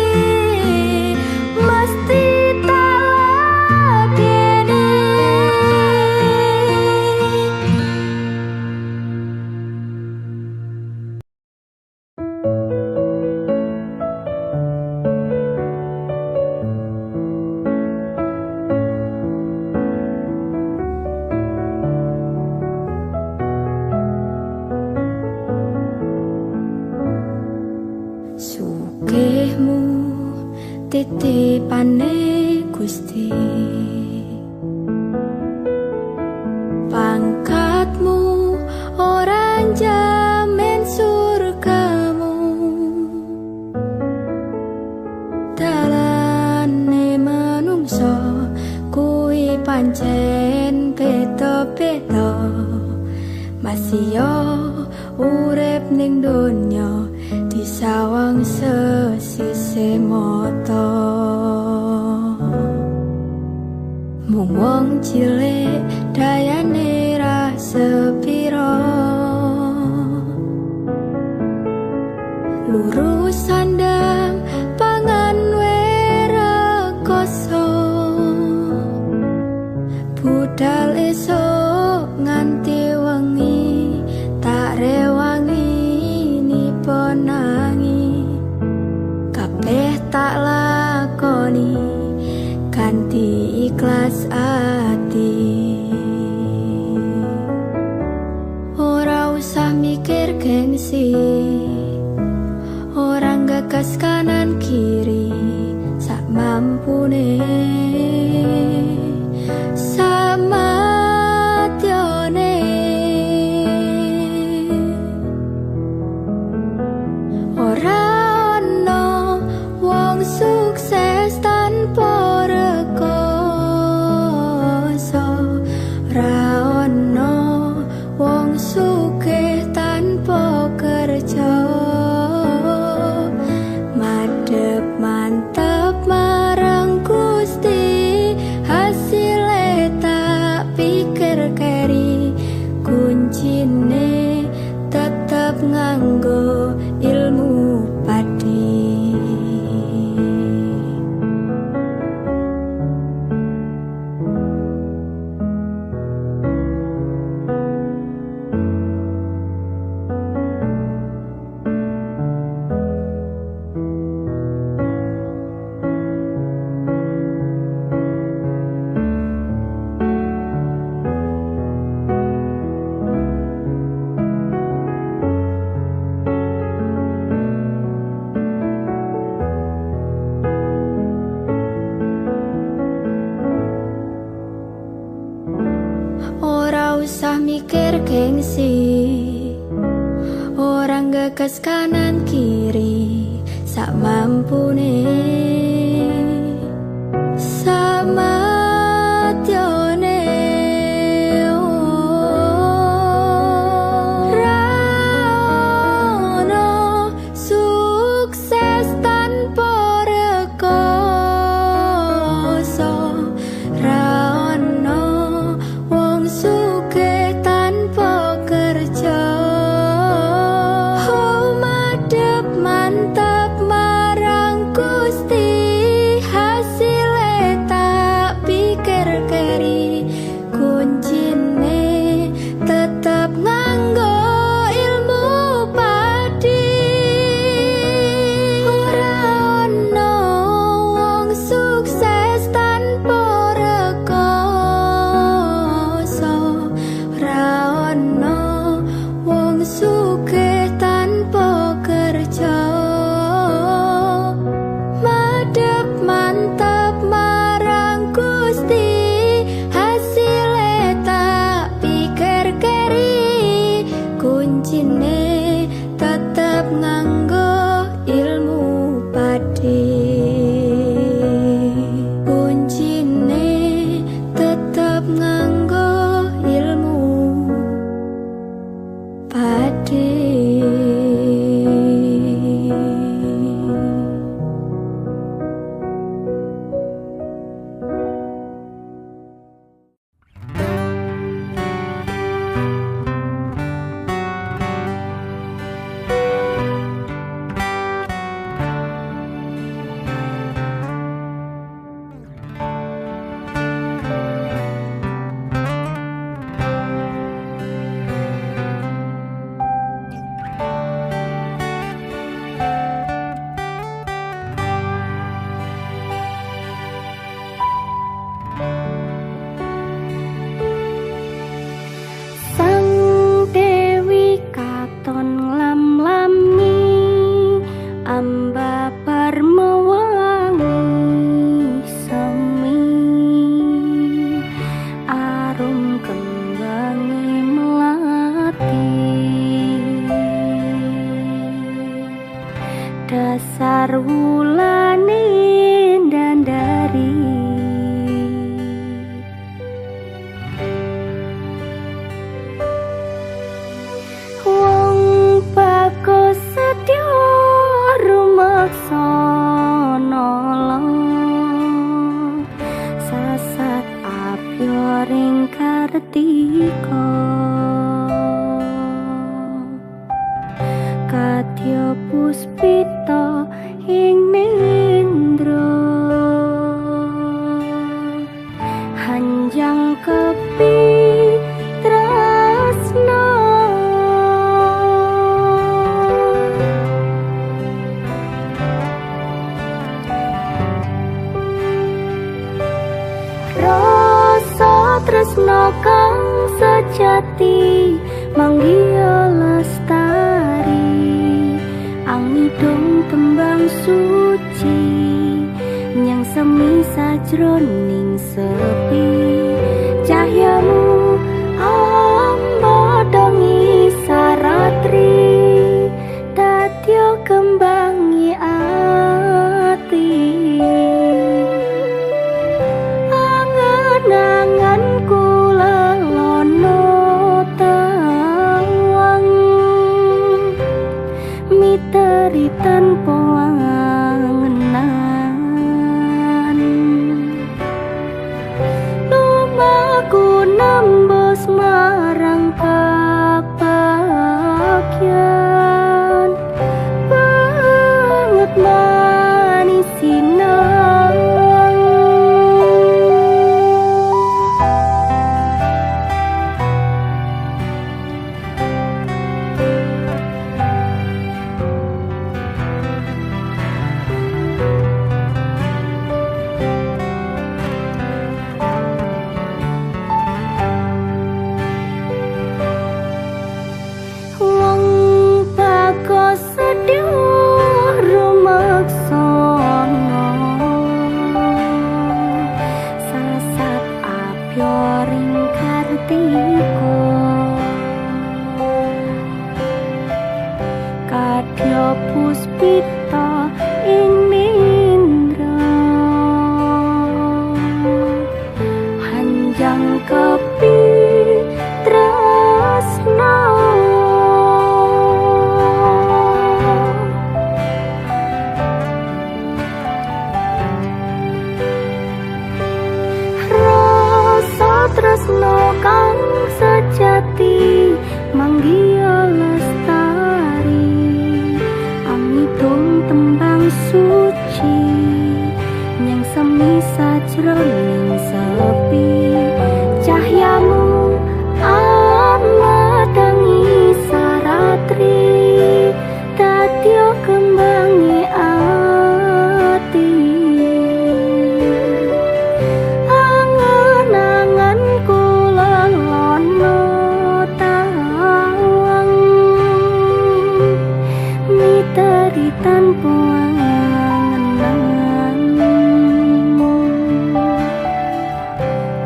mesti tak ladeni sugihmu titipane Gusti pangkatmu ora jamin surgamu dalane manungsa kuwi pancen beda-beda masih yo urip ning donya disawang sesise mata mung wong cilik dayane ra sepiro lurus sandang pangan werekoso budal esok nganti wengi tak rewangi niponangi kabeh tak lakoni kanthi ikhlas ati ora usah mikir gengsi orang gagas bagas kanan kiri sak mampune sama tione rano sukses tanpa rekoso rano wong sugih tanpa kerja madhep mantap marang Gusti hasile tak pikir keri kuncine tetep nganggo ilmu padi ora ono wong sukses tanpa rekoso ora ono wong sugih tanpa kerja madhep mantap marang Gusti hasile tak pikir keri kuncine tetep nganggo ilmu padi kuncine tetep nganggo ilmu padi. Sang Dewi katon lam-lami amba parmewangi semi arum kembangi melati dasar wulane dandari wong bagus setya rumaksa nolong sasat apya ring kartika kadya puspita ing nindra hanjang kepi tresna rasa tresna kang sejati manggiya lestari angidung tembang suci nyang semi sajroning sepi cahyamu amba dongi saratri dadya kembangi ati angan-angan kula lono tawang miteri tanpa angenan lumaku tresno kang sejati manggih lestari amitung tembang suci yang semi sajroning sepi cahyamu amadangi saratri tatyo kembangi ati angan-angan kula lono tawang miteri tanpa angan-angan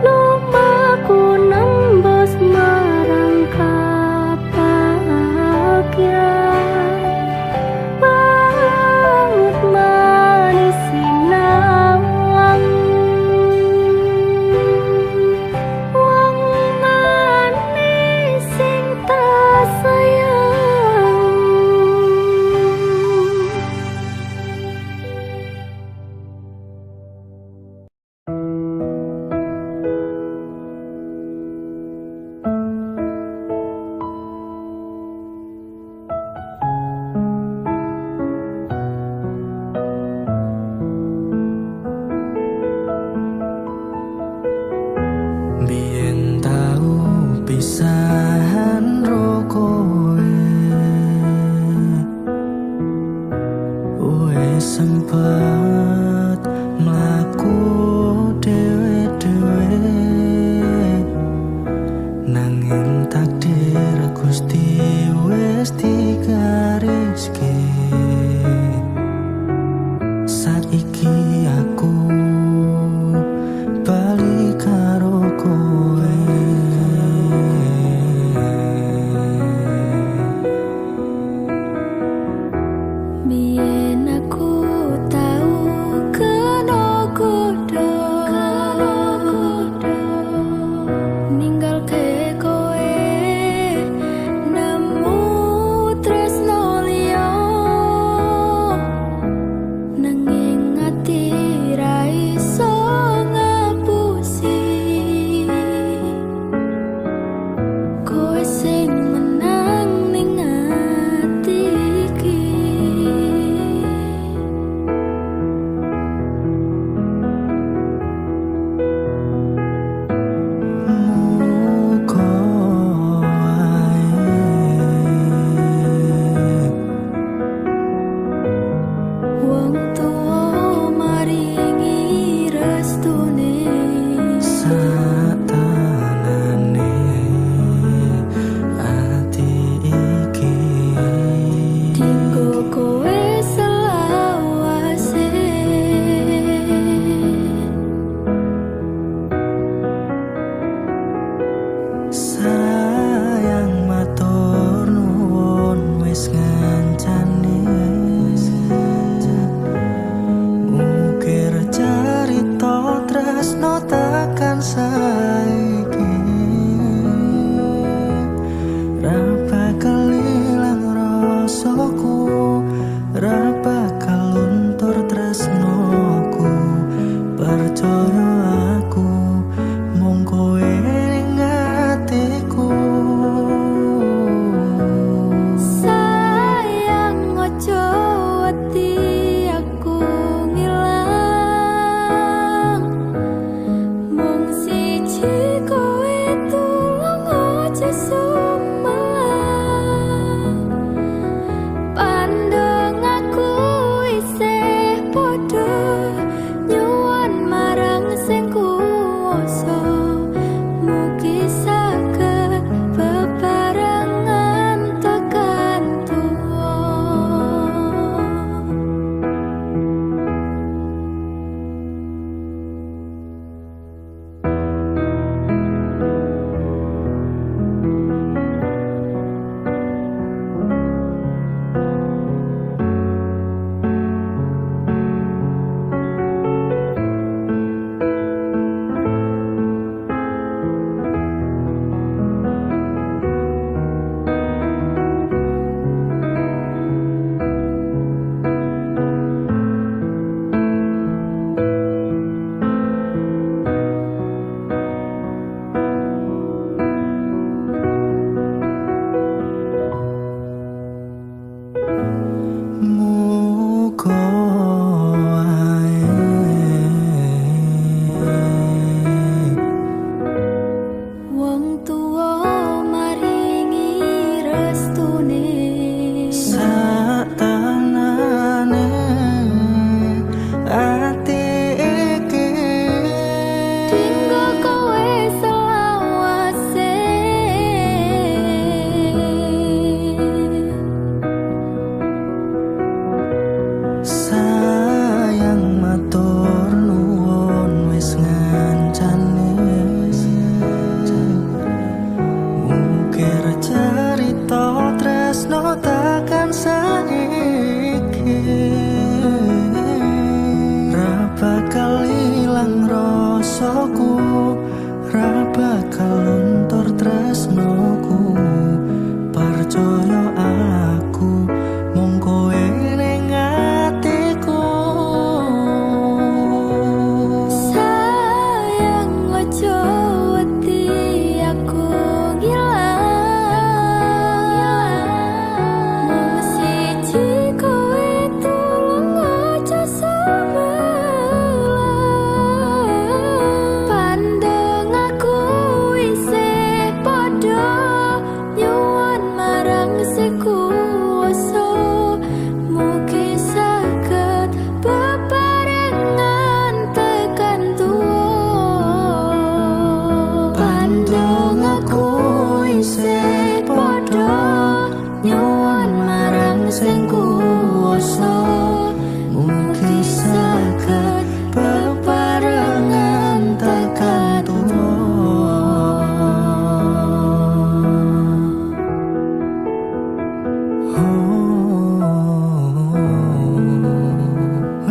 lumaku nembus marang kebahagiaan banget manis sinawang wong manis sing tak sayang. Biyen tau pisahan ro kowe wes sempet mlaku dhewe-dhewe nanging takdir Gusti wes digariske saiki aku bali karo kowe Biyen aku tau kena godho ninggalke kowe nemu tresno liya nanging ati ra iso ngapusi kowe sing menang ning ati iki muga wae wong tuwa maringi restune satanane ati iki dinggo kowe selawase sayang matur nuwun wis ngancani mukir carita tresno tekan saiki ra bakal ilang rasaku ra bakal luntur tresnoku percaya aku mung kowe ning atiku sayang ojo wedi aku ngilang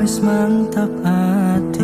wis mantap ati